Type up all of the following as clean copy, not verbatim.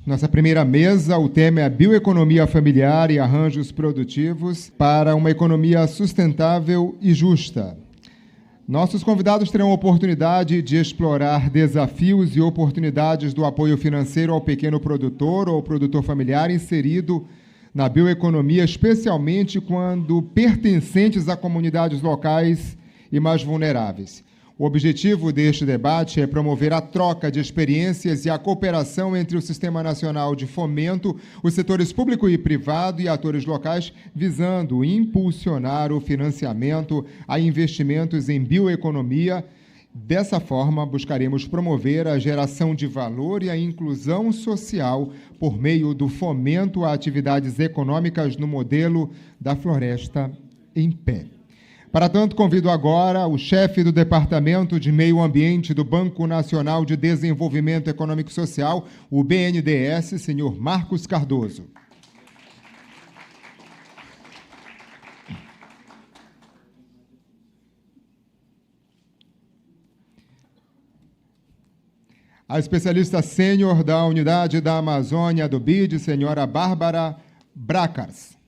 Nossa primeira mesa, o tema é a bioeconomia familiar e arranjos produtivos para uma economia sustentável e justa. Nossos convidados terão a oportunidade de explorar desafios e oportunidades do apoio financeiro ao pequeno produtor ou produtor familiar inserido na bioeconomia, especialmente quando pertencentes a comunidades locais e mais vulneráveis. O objetivo deste debate é promover a troca de experiências e a cooperação entre o Sistema Nacional de Fomento, os setores público e privado e atores locais, visando impulsionar o financiamento a investimentos em bioeconomia. Dessa forma, buscaremos promover a geração de valor e a inclusão social por meio do fomento a atividades econômicas no modelo da Floresta em Pé. Para tanto, convido agora o chefe do Departamento de Meio Ambiente do Banco Nacional de Desenvolvimento Econômico e Social, o BNDES, senhor Marcos Cardoso. A especialista sênior da Unidade da Amazônia do BID, senhora Bárbara Bracars.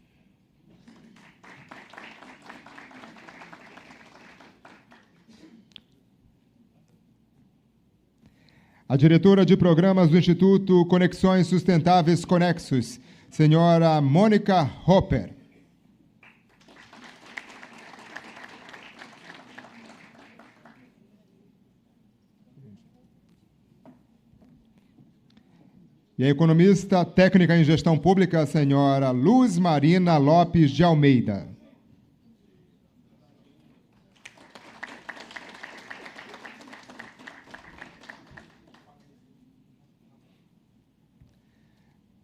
A diretora de programas do Instituto Conexões Sustentáveis Conexos, senhora Mônica Hopper. E a economista técnica em gestão pública, senhora Luz Marina Lopes de Almeida.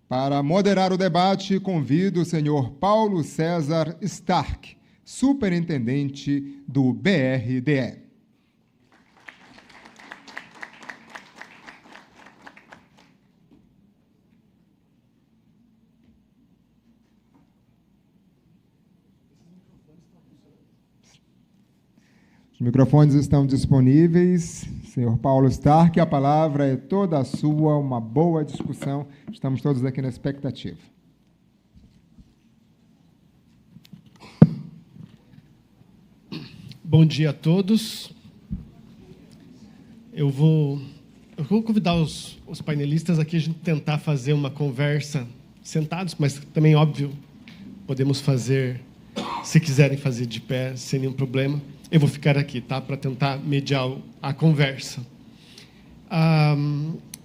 Para moderar o debate, convido o senhor Paulo César Stark, superintendente do BRDE. Os microfones estão disponíveis. Senhor Paulo Stark, a palavra é toda sua, uma boa discussão. Estamos todos aqui na expectativa. Bom dia a todos. Eu vou convidar os painelistas aqui a gente tentar fazer uma conversa sentados, mas também, óbvio, podemos fazer, se quiserem fazer de pé, sem nenhum problema. Eu vou ficar aqui, tá, para tentar mediar a conversa.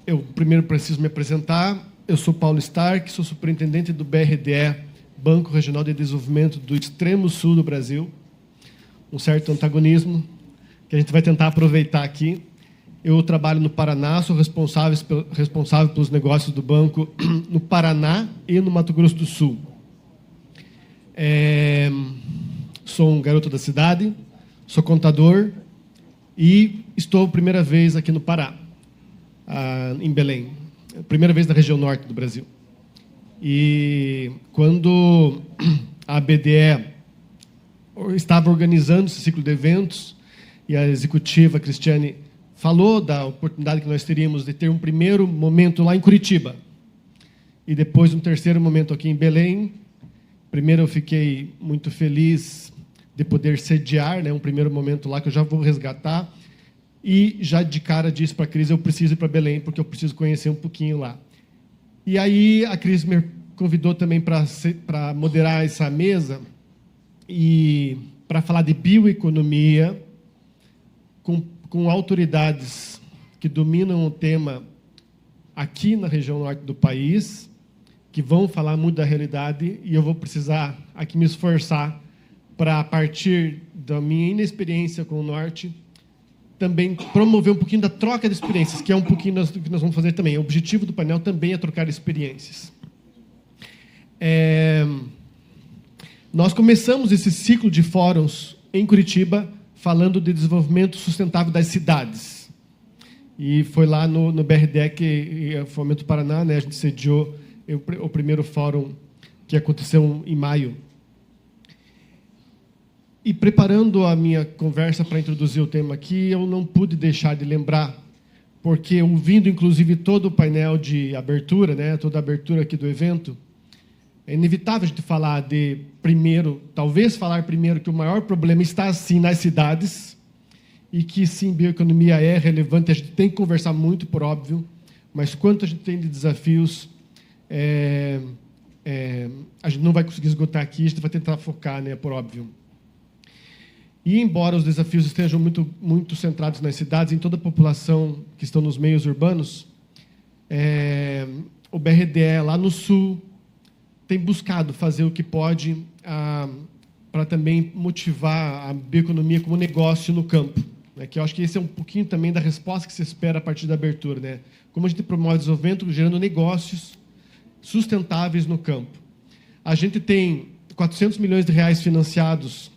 Eu primeiro preciso me apresentar. Eu sou Paulo Stark, sou superintendente do BRDE, Banco Regional de Desenvolvimento do Extremo Sul do Brasil. Um certo antagonismo que a gente vai tentar aproveitar aqui. Eu trabalho no Paraná, sou responsável pelos negócios do banco no Paraná e no Mato Grosso do Sul. Sou um garoto da cidade. Sou contador e estou a primeira vez aqui no Pará, em Belém. Primeira vez na região norte do Brasil. E quando a BDE estava organizando esse ciclo de eventos e a executiva Cristiane falou da oportunidade que nós teríamos de ter um primeiro momento lá em Curitiba e depois um terceiro momento aqui em Belém. Primeiro eu fiquei muito feliz de poder sediar, né, um primeiro momento lá, que eu já vou resgatar, e já de cara disse para a Cris, eu preciso ir para Belém, porque eu preciso conhecer um pouquinho lá. E aí a Cris me convidou também para moderar essa mesa, e para falar de bioeconomia, com autoridades que dominam o tema aqui na região norte do país, que vão falar muito da realidade, e eu vou precisar aqui me esforçar para, a partir da minha inexperiência com o Norte, também promover um pouquinho da troca de experiências, que é um pouquinho do que nós vamos fazer também. O objetivo do painel também é trocar experiências. Nós começamos esse ciclo de fóruns em Curitiba, falando de desenvolvimento sustentável das cidades. E foi lá no BRDE, que é o Fomento Paraná, né, a gente sediou o primeiro fórum que aconteceu em maio. E preparando a minha conversa para introduzir o tema aqui, eu não pude deixar de lembrar, porque ouvindo inclusive todo o painel de abertura, né, toda a abertura aqui do evento, é inevitável a gente falar de talvez falar primeiro que o maior problema está sim nas cidades, e que sim, bioeconomia é relevante, a gente tem que conversar muito, por óbvio, mas quanto a gente tem de desafios, a gente não vai conseguir esgotar aqui, a gente vai tentar focar, né, por óbvio. E, embora os desafios estejam muito, muito centrados nas cidades, em toda a população que estão nos meios urbanos, o BRDE, lá no Sul, tem buscado fazer o que pode para também motivar a bioeconomia como negócio no campo. Né? Que eu acho que esse é um pouquinho também da resposta que se espera a partir da abertura. Né? Como a gente promove desenvolvimento gerando negócios sustentáveis no campo. A gente tem 400 milhões de reais financiados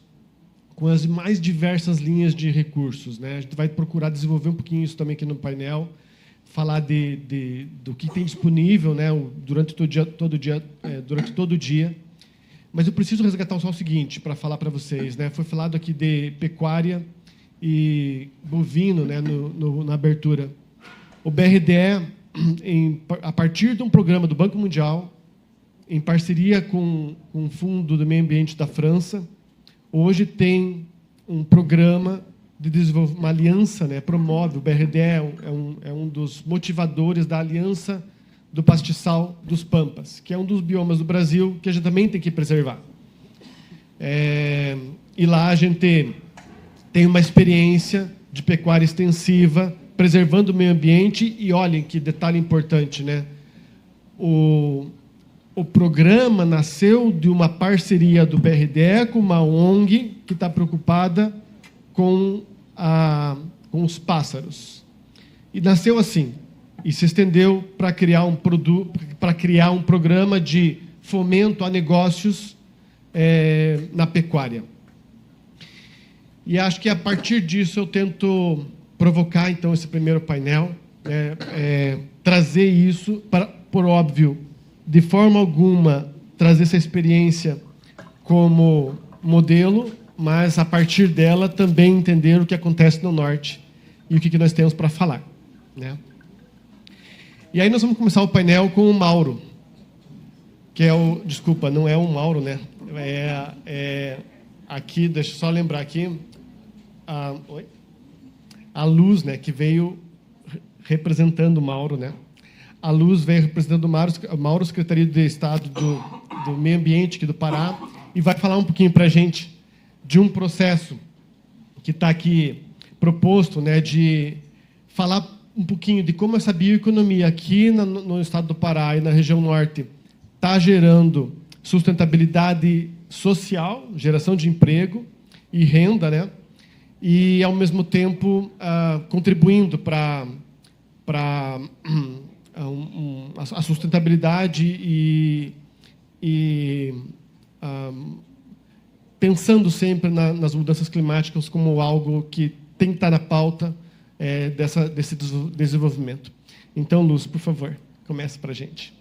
com as mais diversas linhas de recursos. Né? A gente vai procurar desenvolver um pouquinho isso também aqui no painel, falar do que tem disponível, né, durante todo o dia. Mas eu preciso resgatar só o seguinte, para falar para vocês. Né? Foi falado aqui de pecuária e bovino, né, na abertura. O BRDE, a partir de um programa do Banco Mundial, em parceria com o Fundo do Meio Ambiente da França, hoje tem um programa de desenvolvimento, uma aliança, né, promove, o BRDE é um dos motivadores da Aliança do Pastiçal dos Pampas, que é um dos biomas do Brasil que a gente também tem que preservar. E lá a gente tem uma experiência de pecuária extensiva, preservando o meio ambiente, e olhem que detalhe importante, né? O programa nasceu de uma parceria do BRDE com uma ONG que está preocupada com os pássaros. E nasceu assim, e se estendeu para criar um programa de fomento a negócios na pecuária. E acho que a partir disso eu tento provocar então esse primeiro painel, trazer isso por óbvio, de forma alguma trazer essa experiência como modelo, mas a partir dela também entender o que acontece no Norte e o que nós temos para falar. Né? E aí nós vamos começar o painel com o Mauro, que é o... Desculpa, não é o Mauro, né? Aqui, deixa eu só lembrar aqui, a Luz, né, que veio representando o Mauro, né? A Luz veio representando o Mauro, Secretaria de Estado do Meio Ambiente aqui do Pará, e vai falar um pouquinho para a gente de um processo que está aqui proposto, né, de falar um pouquinho de como essa bioeconomia aqui no estado do Pará e na região norte está gerando sustentabilidade social, geração de emprego e renda, né, e, ao mesmo tempo, contribuindo para a sustentabilidade e pensando sempre nas mudanças climáticas como algo que tem que estar na pauta desse desenvolvimento. Então, Luz, por favor, comece para a gente.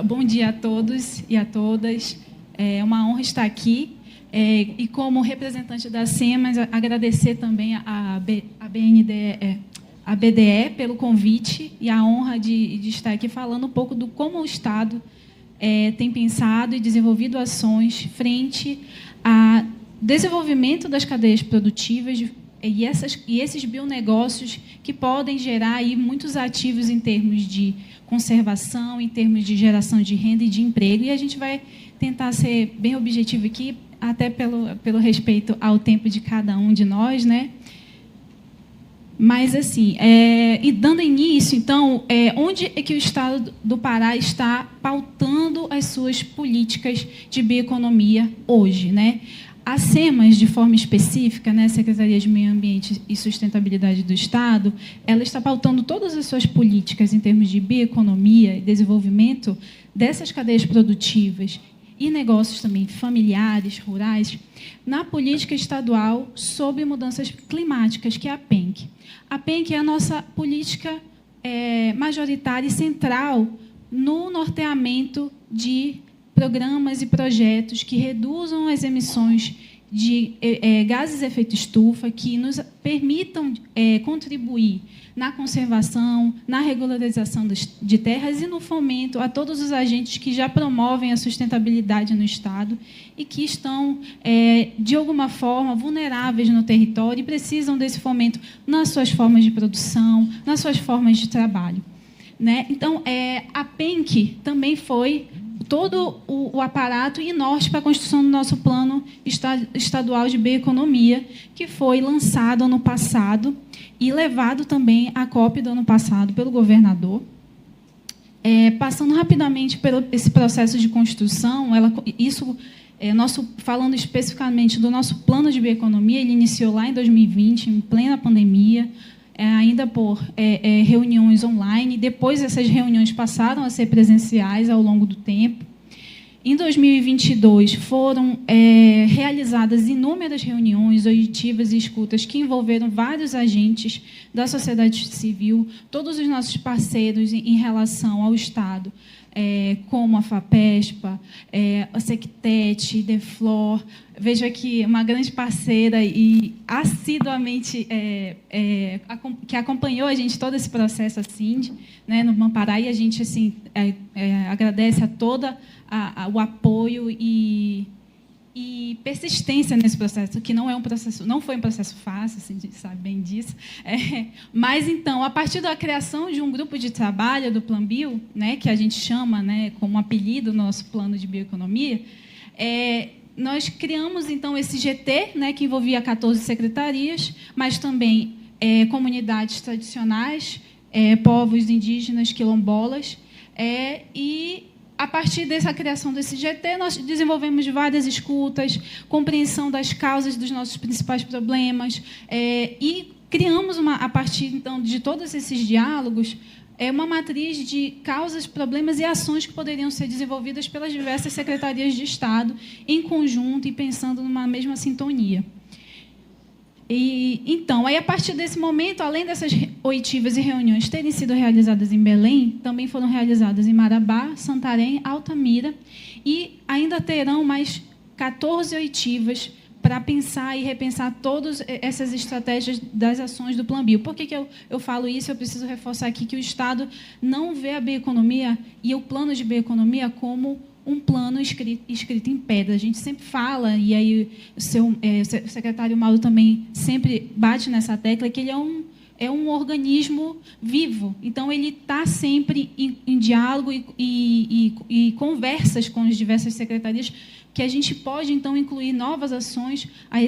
Bom dia a todos e a todas. É uma honra estar aqui. E, como representante da SEMAS, agradecer também a BDE pelo convite e a honra de estar aqui falando um pouco do como o Estado tem pensado e desenvolvido ações frente ao desenvolvimento das cadeias produtivas e esses bionegócios que podem gerar aí muitos ativos em termos de conservação, em termos de geração de renda e de emprego. E a gente vai tentar ser bem objetivo aqui, até pelo respeito ao tempo de cada um de nós, né? Mas, assim, e dando início, então, onde é que o Estado do Pará está pautando as suas políticas de bioeconomia hoje, né? A SEMAS, de forma específica, né, Secretaria de Meio Ambiente e Sustentabilidade do Estado, ela está pautando todas as suas políticas em termos de bioeconomia e desenvolvimento dessas cadeias produtivas e negócios também familiares, rurais, na política estadual sobre mudanças climáticas, que é a PENC. A PENC é a nossa política majoritária e central no norteamento de programas e projetos que reduzam as emissões de gases de efeito estufa que nos permitam contribuir na conservação, na regularização de terras e no fomento a todos os agentes que já promovem a sustentabilidade no Estado e que estão, de alguma forma, vulneráveis no território e precisam desse fomento nas suas formas de produção, nas suas formas de trabalho. Né? Então, a PENC também foi todo o aparato e norte para a construção do nosso plano estadual de bioeconomia, que foi lançado ano passado e levado também à COP do ano passado pelo governador. Passando rapidamente por esse processo de construção, falando especificamente do nosso plano de bioeconomia, ele iniciou lá em 2020, em plena pandemia, ainda por reuniões online. Depois, essas reuniões passaram a ser presenciais ao longo do tempo. Em 2022, foram realizadas inúmeras reuniões auditivas e escutas que envolveram vários agentes da sociedade civil, todos os nossos parceiros em relação ao Estado, como a FAPESPA, a Sectet, Deflor. Vejo aqui uma grande parceira e assiduamente que acompanhou a gente todo esse processo, a Cindy, né, no Mampará, e a gente assim, agradece a toda o apoio e persistência nesse processo, que não foi um processo fácil, assim, a gente sabe bem disso. Mas, então, a partir da criação de um grupo de trabalho do Plan Bio, né, que a gente chama, né, como apelido nosso plano de bioeconomia, nós criamos, então, esse GT, né, que envolvia 14 secretarias, mas também comunidades tradicionais, povos indígenas, quilombolas, e a partir dessa criação desse GT, nós desenvolvemos várias escutas, compreensão das causas dos nossos principais problemas, e criamos, a partir então, de todos esses diálogos, uma matriz de causas, problemas e ações que poderiam ser desenvolvidas pelas diversas secretarias de Estado, em conjunto e pensando numa mesma sintonia. Então, a partir desse momento, além dessas oitivas e reuniões terem sido realizadas em Belém, também foram realizadas em Marabá, Santarém, Altamira, e ainda terão mais 14 oitivas para pensar e repensar todas essas estratégias das ações do Plan Bio. Por que eu falo isso? Eu preciso reforçar aqui que o Estado não vê a bioeconomia e o plano de bioeconomia como um plano escrito em pedra. A gente sempre fala, e aí o secretário Mauro também sempre bate nessa tecla, que ele é um organismo vivo. Então, ele está sempre em diálogo e conversas com as diversas secretarias, que a gente pode, então, incluir novas ações a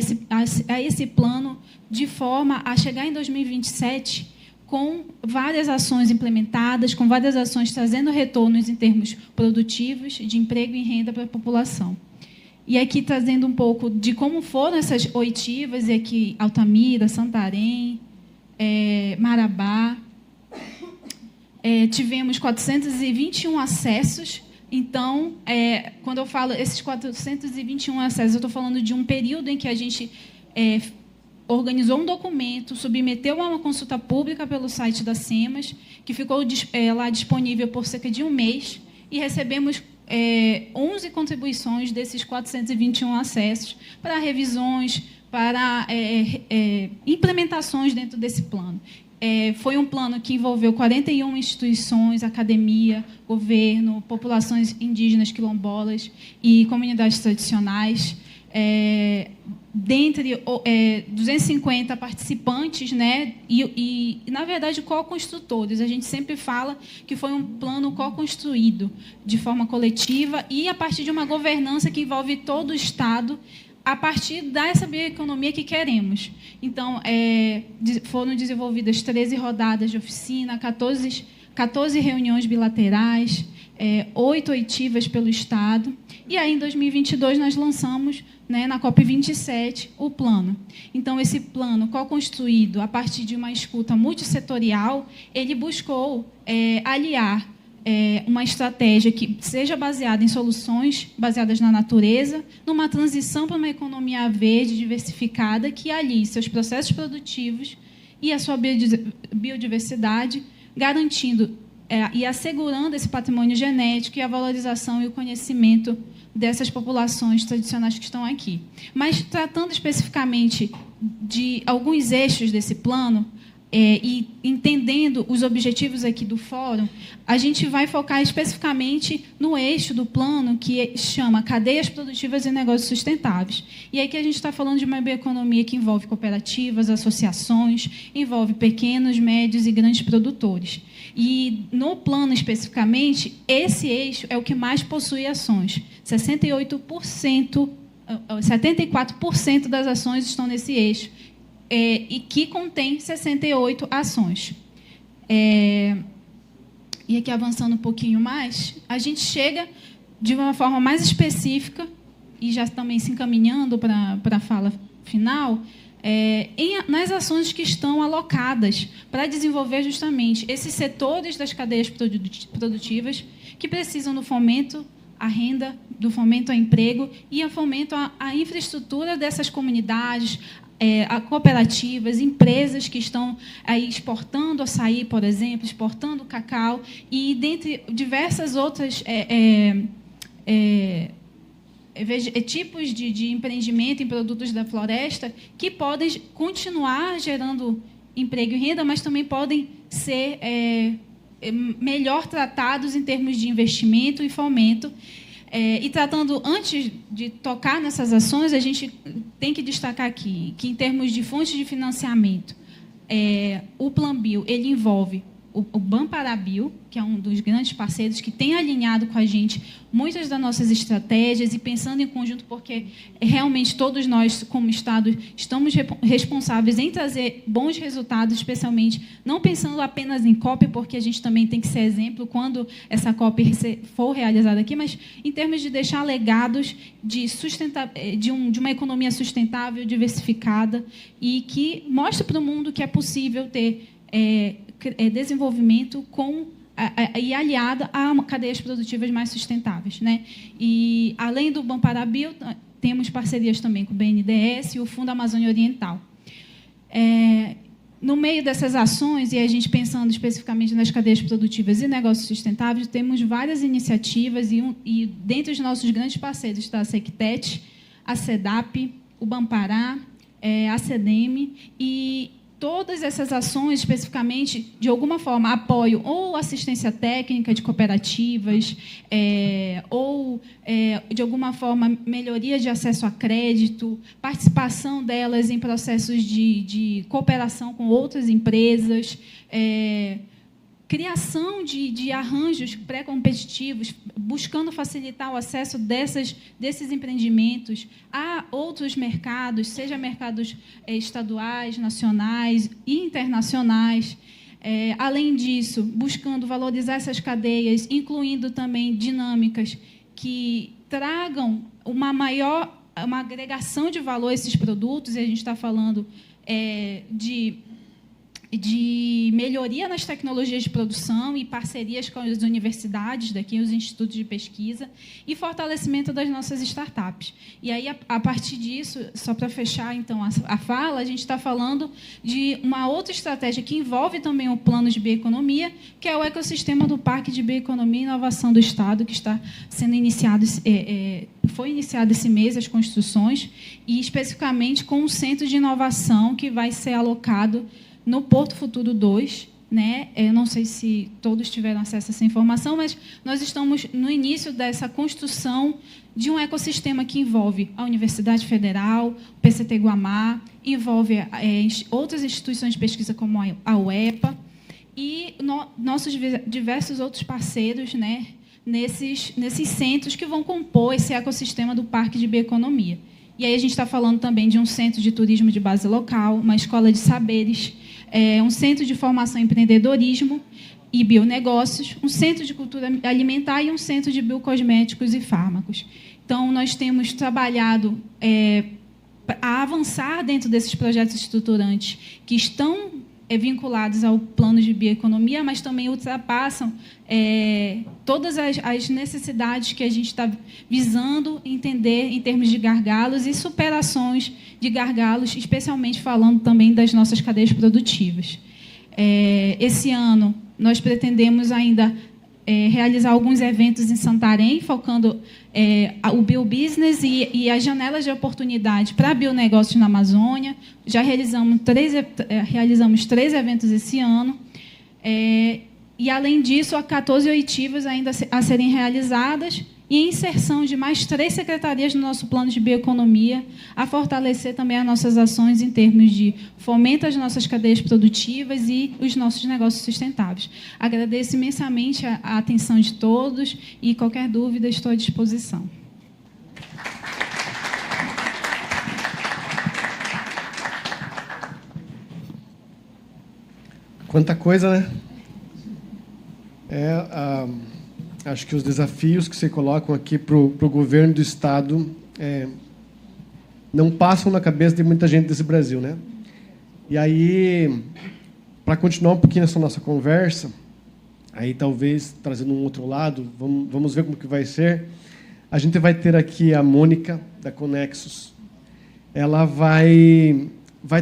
esse plano, de forma a chegar em 2027 com várias ações implementadas, com várias ações trazendo retornos em termos produtivos, de emprego e renda para a população. E aqui trazendo um pouco de como foram essas oitivas, e aqui Altamira, Santarém, Marabá. Tivemos 421 acessos. Então, quando eu falo esses 421 acessos, eu estou falando de um período em que a gente organizou um documento, submeteu a uma consulta pública pelo site da SEMAS, que ficou lá disponível por cerca de um mês, e recebemos 11 contribuições desses 421 acessos para revisões, para implementações dentro desse plano. Foi um plano que envolveu 41 instituições, academia, governo, populações indígenas, quilombolas e comunidades tradicionais, dentre 250 participantes, né, e, na verdade, co-construtores. A gente sempre fala que foi um plano co-construído de forma coletiva e a partir de uma governança que envolve todo o Estado, a partir dessa bioeconomia que queremos. Então, foram desenvolvidas 13 rodadas de oficina, 14 reuniões bilaterais, 8 oitivas pelo Estado. E aí, em 2022, nós lançamos, né, na COP27, o plano. Então, esse plano, co-construído a partir de uma escuta multissetorial, ele buscou aliar uma estratégia que seja baseada em soluções baseadas na natureza, numa transição para uma economia verde, diversificada, que alie seus processos produtivos e a sua biodiversidade, garantindo e assegurando esse patrimônio genético e a valorização e o conhecimento dessas populações tradicionais que estão aqui. Mas, tratando especificamente de alguns eixos desse plano, e entendendo os objetivos aqui do fórum, a gente vai focar especificamente no eixo do plano que chama Cadeias Produtivas e Negócios Sustentáveis. E aqui a gente está falando de uma bioeconomia que envolve cooperativas, associações, envolve pequenos, médios e grandes produtores. E, no plano especificamente, esse eixo é o que mais possui ações. 74% das ações estão nesse eixo, e que contém 68 ações. E aqui, avançando um pouquinho mais, a gente chega de uma forma mais específica, e já também se encaminhando para a fala final, nas ações que estão alocadas para desenvolver justamente esses setores das cadeias produtivas que precisam do fomento à renda, do fomento ao emprego e ao fomento à infraestrutura dessas comunidades, a cooperativas, empresas que estão aí exportando açaí, por exemplo, exportando cacau, e dentre diversas outras tipos de empreendimento em produtos da floresta que podem continuar gerando emprego e renda, mas também podem ser melhor tratados em termos de investimento e fomento. E tratando, antes de tocar nessas ações, a gente tem que destacar aqui que, em termos de fontes de financiamento, o Planbio ele envolve o Banparabio, que é um dos grandes parceiros que tem alinhado com a gente muitas das nossas estratégias e pensando em conjunto, porque realmente todos nós, como Estado, estamos responsáveis em trazer bons resultados, especialmente não pensando apenas em COP, porque a gente também tem que ser exemplo quando essa COP for realizada aqui, mas em termos de deixar legados de uma economia sustentável, diversificada, e que mostre para o mundo que é possível ter desenvolvimento e aliado a cadeias produtivas mais sustentáveis, né? E, além do Banparabio, temos parcerias também com o BNDES e o Fundo Amazônia Oriental. No meio dessas ações, e a gente pensando especificamente nas cadeias produtivas e negócios sustentáveis, temos várias iniciativas, e dentre os nossos grandes parceiros está a Sectet, a SEDAP, o Banpará, a CEDEM, e todas essas ações, especificamente, de alguma forma, apoio ou assistência técnica de cooperativas, ou, de alguma forma, melhoria de acesso a crédito, participação delas em processos de cooperação com outras empresas, criação de arranjos pré-competitivos, buscando facilitar o acesso desses empreendimentos a outros mercados, seja mercados estaduais, nacionais e internacionais. Além disso, buscando valorizar essas cadeias, incluindo também dinâmicas que tragam uma agregação de valor a esses produtos, e a gente está falando de melhoria nas tecnologias de produção e parcerias com as universidades daqui, os institutos de pesquisa, e fortalecimento das nossas startups. E aí, a partir disso, só para fechar então a fala, a gente está falando de uma outra estratégia que envolve também o plano de bioeconomia, que é o ecossistema do Parque de Bioeconomia e Inovação do Estado, que está sendo iniciado, foi iniciado esse mês as construções, e especificamente com um centro de inovação que vai ser alocado no Porto Futuro 2, né? Eu não sei se todos tiveram acesso a essa informação, mas nós estamos no início dessa construção de um ecossistema que envolve a Universidade Federal, o PCT Guamá, envolve outras instituições de pesquisa como a UEPA e nossos diversos outros parceiros, né? nesses centros que vão compor esse ecossistema do Parque de Bioeconomia. E aí a gente está falando também de um centro de turismo de base local, uma escola de saberes, um centro de formação em empreendedorismo e bionegócios, um centro de cultura alimentar e um centro de biocosméticos e fármacos. Então, nós temos trabalhado a avançar dentro desses projetos estruturantes que estão vinculados ao plano de bioeconomia, mas também ultrapassam todas as necessidades que a gente está visando entender em termos de gargalos e superações de gargalos, especialmente falando também das nossas cadeias produtivas. Esse ano, nós pretendemos ainda realizar alguns eventos em Santarém, focando o biobusiness e as janelas de oportunidade para bionegócios na Amazônia. Já realizamos 3 eventos esse ano. E, além disso, há 14 oitivas ainda a serem realizadas e a inserção de mais 3 secretarias no nosso plano de bioeconomia, a fortalecer também as nossas ações em termos de fomento às nossas cadeias produtivas e os nossos negócios sustentáveis. Agradeço imensamente a atenção de todos e, qualquer dúvida, estou à disposição. Quanta coisa, né? Acho que os desafios que você colocam aqui para o governo do Estado não passam na cabeça de muita gente desse Brasil, né? E aí, para continuar um pouquinho essa nossa conversa, aí talvez trazendo um outro lado, vamos ver como que vai ser. A gente vai ter aqui a Mônica, da Conexus. Ela vai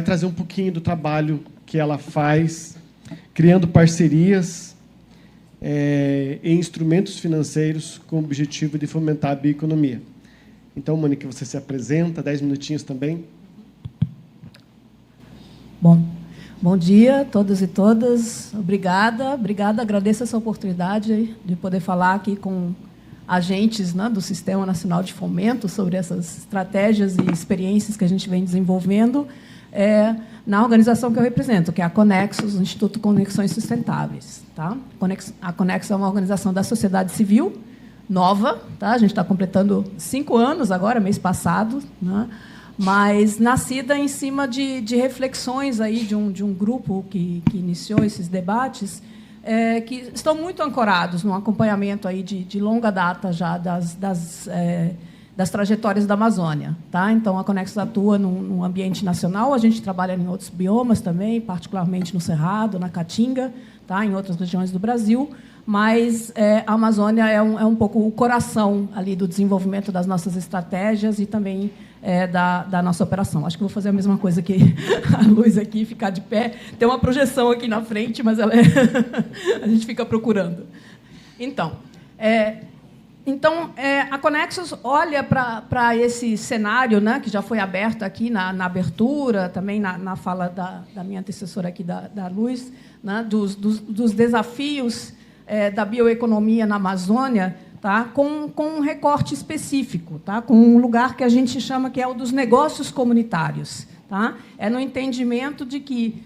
trazer um pouquinho do trabalho que ela faz, criando parcerias e instrumentos financeiros com o objetivo de fomentar a bioeconomia. Então, Mônica, você se apresenta, 10 minutinhos também. Bom dia a todos e todas. Obrigada, agradeço essa oportunidade de poder falar aqui com agentes, né, do Sistema Nacional de Fomento sobre essas estratégias e experiências que a gente vem desenvolvendo na organização que eu represento, que é a Conexus, o Instituto Conexões Sustentáveis. Tá? A Conexus é uma organização da sociedade civil, nova, tá? A gente está completando 5 anos agora, mês passado, né? Mas nascida em cima de reflexões aí de um grupo que iniciou esses debates, que estão muito ancorados no acompanhamento aí de longa data já das trajetórias da Amazônia. Tá? Então, a Conexus atua num ambiente nacional, a gente trabalha em outros biomas também, particularmente no Cerrado, na Caatinga, tá? Em outras regiões do Brasil, mas a Amazônia é um pouco o coração ali do desenvolvimento das nossas estratégias e também da nossa operação. Acho que vou fazer a mesma coisa que a luz aqui, ficar de pé. Tem uma projeção aqui na frente, mas ela a gente fica procurando. Então, a Conexus olha para esse cenário, né, que já foi aberto aqui na abertura, também na fala da minha antecessora aqui, da Luz, né, dos desafios da bioeconomia na Amazônia, tá, com um recorte específico, tá, com um lugar que a gente chama que é o dos negócios comunitários. Tá? É no entendimento de que,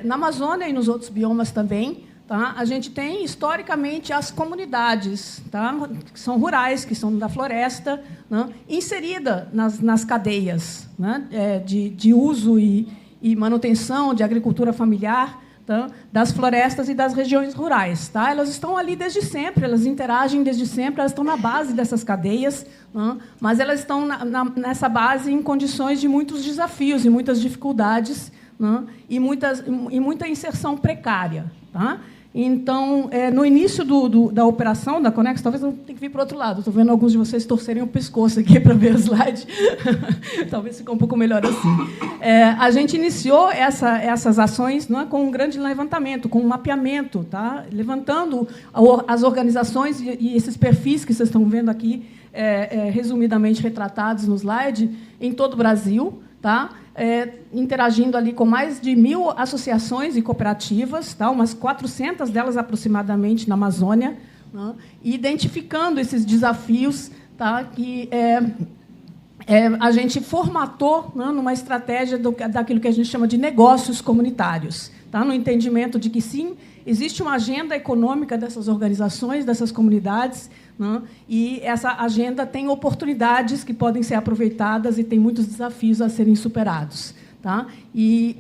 na Amazônia e nos outros biomas também, tá, a gente tem, historicamente, as comunidades, tá, que são rurais, que são da floresta, né, inserida nas cadeias, né, de uso e manutenção de agricultura familiar, tá, das florestas e das regiões rurais. Tá? Elas estão ali desde sempre, elas interagem desde sempre, elas estão na base dessas cadeias, né, mas elas estão nessa base em condições de muitos desafios e muitas dificuldades, né, e muita inserção precária. Tá? Então, no início da operação da Conexus, talvez eu tenha que vir para o outro lado. Estou vendo alguns de vocês torcerem o pescoço aqui para ver o slide. Talvez fique um pouco melhor assim. A gente iniciou essas ações, não é, com um grande levantamento, com um mapeamento, tá? Levantando as organizações e esses perfis que vocês estão vendo aqui, resumidamente retratados no slide, em todo o Brasil. Tá? Interagindo ali com mais de 1.000 associações e cooperativas, tá? Umas 400 delas aproximadamente na Amazônia, né? E identificando esses desafios, tá? Que a gente formatou, né, numa estratégia daquilo que a gente chama de negócios comunitários, tá? No entendimento de que, sim, existe uma agenda econômica dessas organizações, dessas comunidades, né? E essa agenda tem oportunidades que podem ser aproveitadas e tem muitos desafios a serem superados. Tá? E,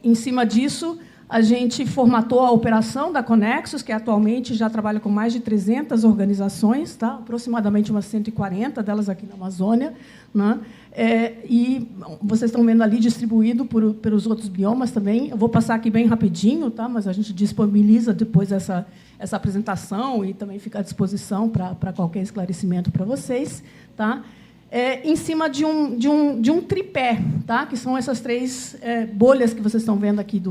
em cima disso, a gente formatou a operação da Conexus, que atualmente já trabalha com mais de 300 organizações, tá? Aproximadamente umas 140 delas aqui na Amazônia. Né? E vocês estão vendo ali distribuído pelos outros biomas também. Eu vou passar aqui bem rapidinho, tá? Mas a gente disponibiliza depois essa apresentação e também fica à disposição para qualquer esclarecimento para vocês. Tá? Em cima de um tripé, tá? Que são essas 3 bolhas que vocês estão vendo aqui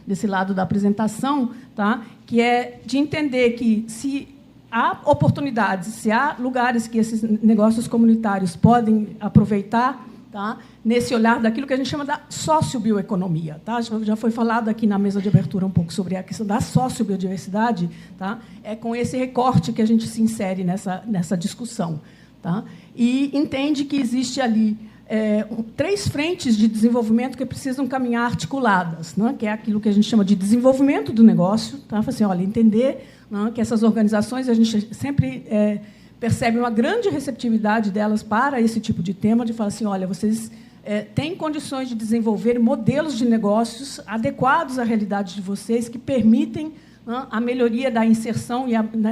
desse lado da apresentação, tá? Que é de entender que, se há oportunidades, se há lugares que esses negócios comunitários podem aproveitar, tá, nesse olhar daquilo que a gente chama da sociobioeconomia. Tá? Já foi falado aqui na mesa de abertura um pouco sobre a questão da sociobiodiversidade. Tá? É com esse recorte que a gente se insere nessa discussão. Tá? E entende que existe ali 3 frentes de desenvolvimento que precisam caminhar articuladas, né? Que é aquilo que a gente chama de desenvolvimento do negócio. Tá? Assim, olha, entender, né, que essas organizações, a gente sempre percebe uma grande receptividade delas para esse tipo de tema, de falar assim, olha, vocês têm condições de desenvolver modelos de negócios adequados à realidade de vocês, que permitem, né, a melhoria da inserção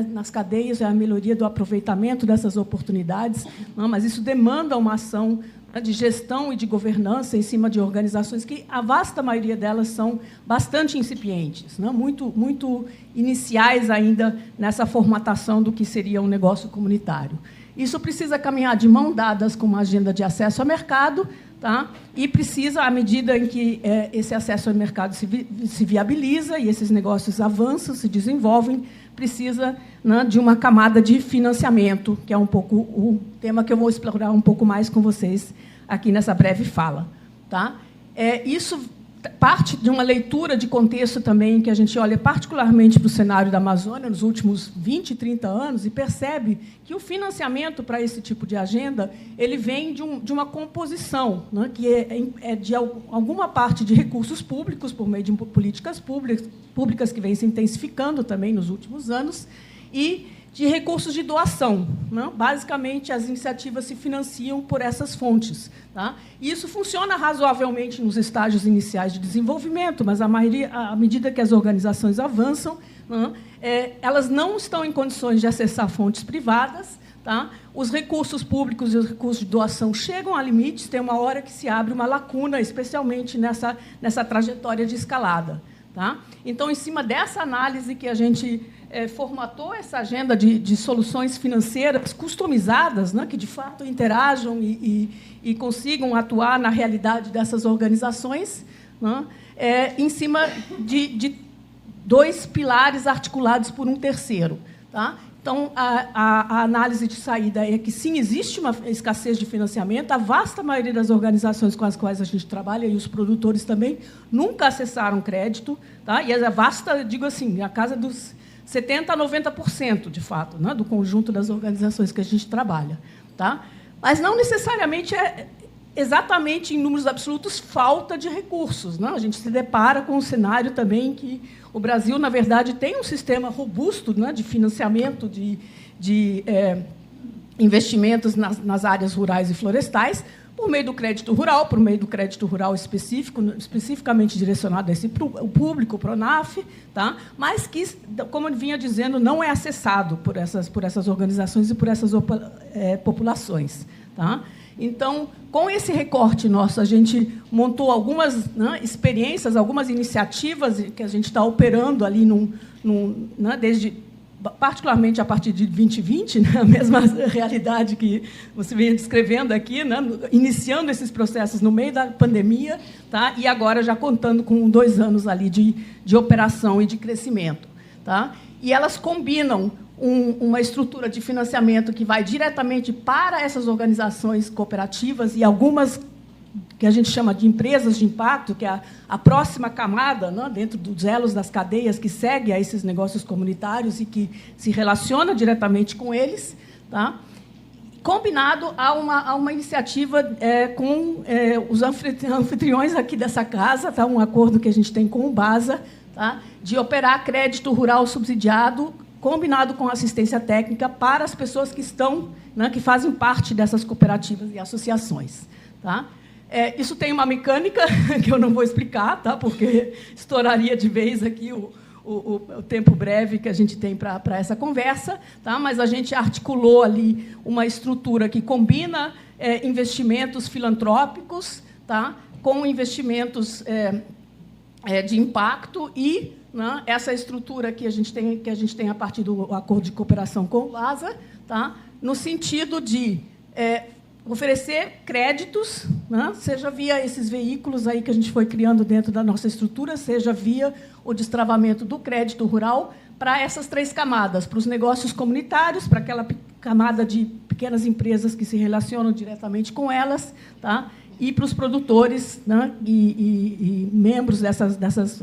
nas cadeias, a melhoria do aproveitamento dessas oportunidades, né, mas isso demanda uma ação de gestão e de governança em cima de organizações que a vasta maioria delas são bastante incipientes, né? muito iniciais ainda nessa formatação do que seria um negócio comunitário. Isso precisa caminhar de mão dadas com uma agenda de acesso ao mercado, tá? E precisa, à medida em que esse acesso ao mercado se viabiliza e esses negócios avançam, se desenvolvem, precisa, né, de uma camada de financiamento, que é um pouco o tema que eu vou explorar um pouco mais com vocês aqui nessa breve fala. Tá? Isso parte de uma leitura de contexto também, que a gente olha particularmente para o cenário da Amazônia nos últimos 20, 30 anos, e percebe que o financiamento para esse tipo de agenda ele vem de uma composição, né, que é de alguma parte de recursos públicos, por meio de políticas públicas que vêm se intensificando também nos últimos anos, e de recursos de doação. Né? Basicamente, as iniciativas se financiam por essas fontes. Tá? E isso funciona razoavelmente nos estágios iniciais de desenvolvimento, mas à medida que as organizações avançam, né, elas não estão em condições de acessar fontes privadas. Tá? Os recursos públicos e os recursos de doação chegam a limites, tem uma hora que se abre uma lacuna, especialmente nessa trajetória de escalada. Tá? Então, em cima dessa análise que a gente formatou essa agenda de soluções financeiras customizadas, né, que, de fato, interajam e consigam atuar na realidade dessas organizações, né, em cima de 2 pilares articulados por um terceiro. Tá? Então, a análise de saída é que, sim, existe uma escassez de financiamento. A vasta maioria das organizações com as quais a gente trabalha, e os produtores também, nunca acessaram crédito. Tá? E a vasta, digo assim, a casa dos 70% a 90%, de fato, né, do conjunto das organizações que a gente trabalha. Tá? Mas não necessariamente exatamente em números absolutos falta de recursos. Né? A gente se depara com um cenário também que o Brasil, na verdade, tem um sistema robusto, né, de financiamento de investimentos nas áreas rurais e florestais, por meio do crédito rural especificamente direcionado a esse público, o Pronaf, tá? Mas que, como eu vinha dizendo, não é acessado por essas organizações e por essas populações. Tá? Então, com esse recorte nosso, a gente montou algumas, né, experiências, algumas iniciativas que a gente está operando ali, né, desde particularmente a partir de 2020, né, a mesma realidade que você vem descrevendo aqui, né, iniciando esses processos no meio da pandemia, tá, e agora já contando com 2 anos ali de operação e de crescimento. Tá? E elas combinam uma estrutura de financiamento que vai diretamente para essas organizações cooperativas e algumas que a gente chama de empresas de impacto, que é a próxima camada, né, dentro dos elos das cadeias que segue a esses negócios comunitários e que se relaciona diretamente com eles, tá? Combinado a uma iniciativa com os anfitriões aqui dessa casa, tá? Um acordo que a gente tem com o BASA, tá? De operar crédito rural subsidiado, combinado com assistência técnica para as pessoas que estão, né, que fazem parte dessas cooperativas e associações. Tá? Isso tem uma mecânica que eu não vou explicar, tá? Porque estouraria de vez aqui o tempo breve que a gente tem para essa conversa, tá? Mas a gente articulou ali uma estrutura que combina investimentos filantrópicos, tá? Com investimentos de impacto e, né, essa estrutura que a gente tem a partir do acordo de cooperação com o BASA, tá? No sentido de oferecer créditos, né, seja via esses veículos aí que a gente foi criando dentro da nossa estrutura, seja via o destravamento do crédito rural para essas 3 camadas, para os negócios comunitários, para aquela camada de pequenas empresas que se relacionam diretamente com elas, tá? E para os produtores, né? e membros dessas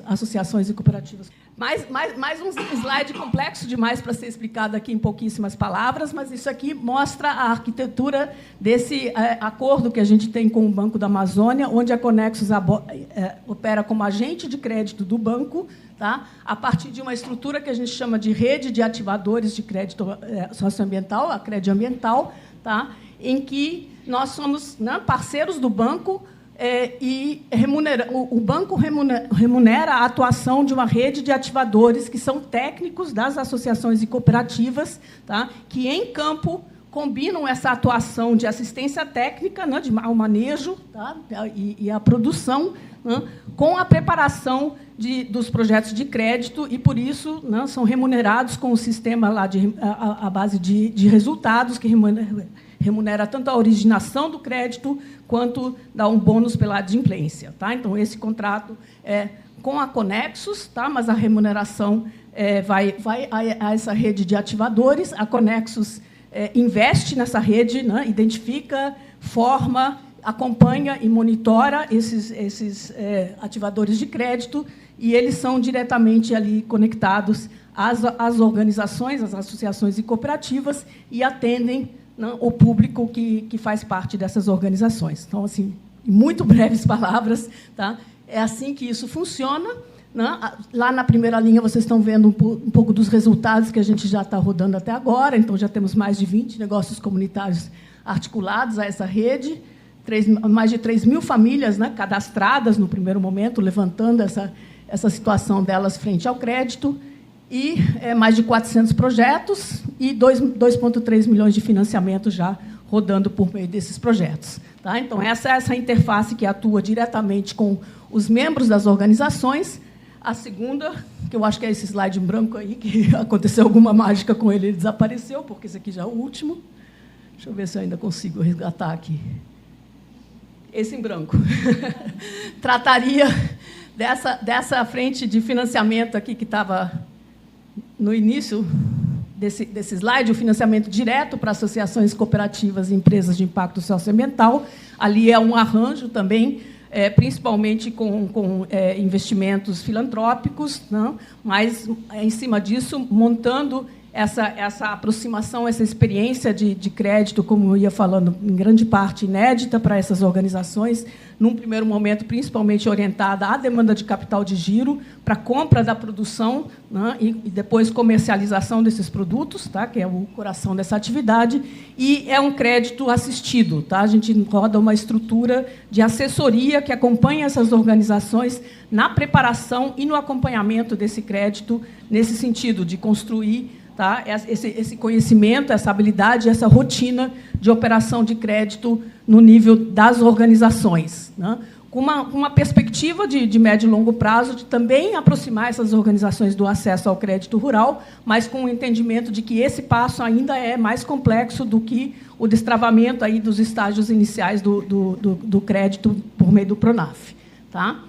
associações e cooperativas. Mais um slide complexo demais para ser explicado aqui em pouquíssimas palavras, mas isso aqui mostra a arquitetura desse acordo que a gente tem com o Banco da Amazônia, onde a Conexus opera como agente de crédito do banco, tá? A partir de uma estrutura que a gente chama de rede de ativadores de crédito socioambiental, a Crediambiental, tá? Em que nós somos, né, parceiros do banco, e o banco remunera a atuação de uma rede de ativadores que são técnicos das associações e cooperativas, tá, que, em campo, combinam essa atuação de assistência técnica, né, ao manejo, tá, e a produção, né, com a preparação dos projetos de crédito, e, por isso, né, são remunerados com o sistema lá a base de resultados, que remunera tanto a originação do crédito quanto dá um bônus pela adimplência. Tá? Então, esse contrato é com a Conexus, tá? Mas a remuneração vai a essa rede de ativadores. A Conexus investe nessa rede, né? Identifica, forma, acompanha e monitora esses ativadores de crédito, e eles são diretamente ali conectados às organizações, às associações e cooperativas, e atendem, né, o público que faz parte dessas organizações. Então, assim, em muito breves palavras, tá? É assim que isso funciona. Né? Lá na primeira linha, vocês estão vendo um pouco dos resultados que a gente já está rodando até agora. Então, já temos mais de 20 negócios comunitários articulados a essa rede, mais de 3.000 famílias, né, cadastradas no primeiro momento, levantando essa situação delas frente ao crédito, e mais de 400 projetos e 2,3 milhões de financiamento já rodando por meio desses projetos. Tá? Então, essa interface que atua diretamente com os membros das organizações. A segunda, que eu acho que é esse slide em branco aí, que aconteceu alguma mágica com ele, ele desapareceu, porque esse aqui já é o último. Deixa eu ver se eu ainda consigo resgatar aqui. Esse em branco. Trataria dessa frente de financiamento aqui que estava no início desse slide, o financiamento direto para associações cooperativas e empresas de impacto socioambiental. Ali é um arranjo também, principalmente com investimentos filantrópicos, não? Mas, em cima disso, montando essa aproximação, essa experiência de crédito, como eu ia falando, em grande parte inédita para essas organizações, num primeiro momento, principalmente orientada à demanda de capital de giro, para compra da produção, né, e depois comercialização desses produtos, tá, que é o coração dessa atividade, e é um crédito assistido. Tá? A gente roda uma estrutura de assessoria que acompanha essas organizações na preparação e no acompanhamento desse crédito, nesse sentido de construir, tá, esse conhecimento, essa habilidade, essa rotina de operação de crédito no nível das organizações, né? Com uma perspectiva de médio e longo prazo de também aproximar essas organizações do acesso ao crédito rural, mas com o entendimento de que esse passo ainda é mais complexo do que o destravamento aí dos estágios iniciais do crédito por meio do Pronaf. Tá?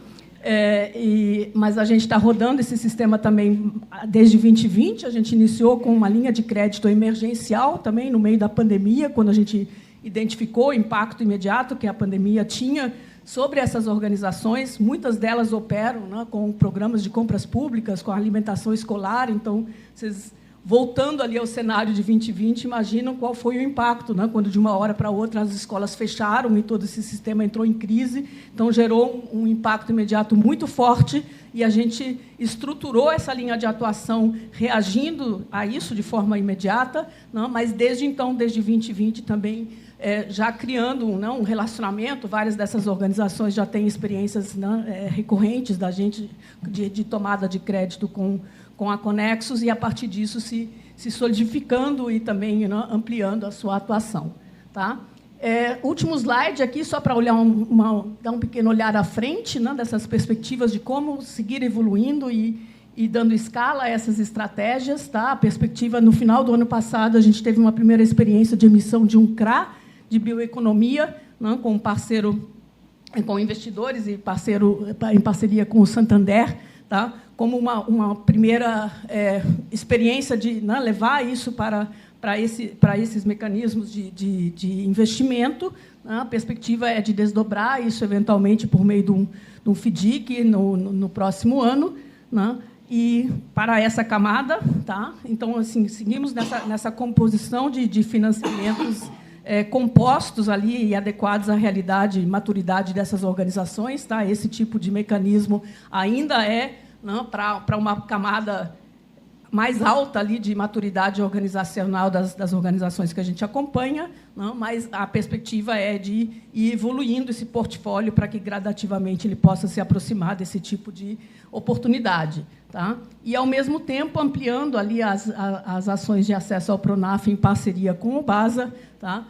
Mas a gente está rodando esse sistema também desde 2020. A gente iniciou com uma linha de crédito emergencial também no meio da pandemia, quando a gente identificou o impacto imediato que a pandemia tinha sobre essas organizações. Muitas delas operam, né, com programas de compras públicas, com alimentação escolar. Então, vocês, voltando ali ao cenário de 2020, imaginam qual foi o impacto, né, quando, de uma hora para outra, as escolas fecharam e todo esse sistema entrou em crise. Então, gerou um impacto imediato muito forte, e a gente estruturou essa linha de atuação reagindo a isso de forma imediata, né, mas, desde então, desde 2020, também já criando um relacionamento. Várias dessas organizações já têm experiências, né, recorrentes da gente de tomada de crédito com a Conexus, e, a partir disso, se solidificando e também, né, ampliando a sua atuação. Tá? Último slide aqui, só para olhar dar um pequeno olhar à frente, né, dessas perspectivas de como seguir evoluindo e dando escala a essas estratégias. Tá? A perspectiva, no final do ano passado, a gente teve uma primeira experiência de emissão de um CRA, de bioeconomia, né, com investidores e em parceria com o Santander, tá? Como uma primeira experiência de, né, levar isso para esses mecanismos de investimento. A perspectiva é de desdobrar isso, eventualmente, por meio de um FDIC no próximo ano, né? E para essa camada, tá? Então, assim, seguimos nessa composição de financiamentos compostos ali e adequados à realidade e maturidade dessas organizações, tá? Esse tipo de mecanismo ainda é, né, para uma camada mais alta ali de maturidade organizacional das organizações que a gente acompanha, não, mas a perspectiva é de ir evoluindo esse portfólio para que gradativamente ele possa se aproximar desse tipo de oportunidade, tá? E, ao mesmo tempo, ampliando ali as ações de acesso ao Pronaf em parceria com o BASA, tá?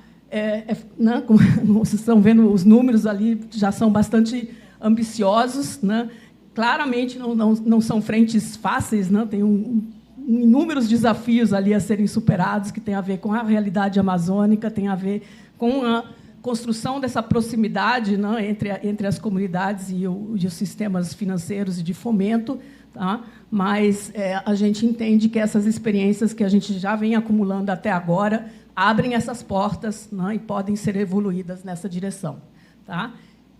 Né, como vocês estão vendo, os números ali já são bastante ambiciosos, né? Claramente não são frentes fáceis, né? Tem inúmeros desafios ali a serem superados, que tem a ver com a realidade amazônica, tem a ver com a construção dessa proximidade, né, entre as comunidades e os sistemas financeiros e de fomento, tá? Mas a gente entende que essas experiências que a gente já vem acumulando até agora abrem essas portas, né, e podem ser evoluídas nessa direção, tá?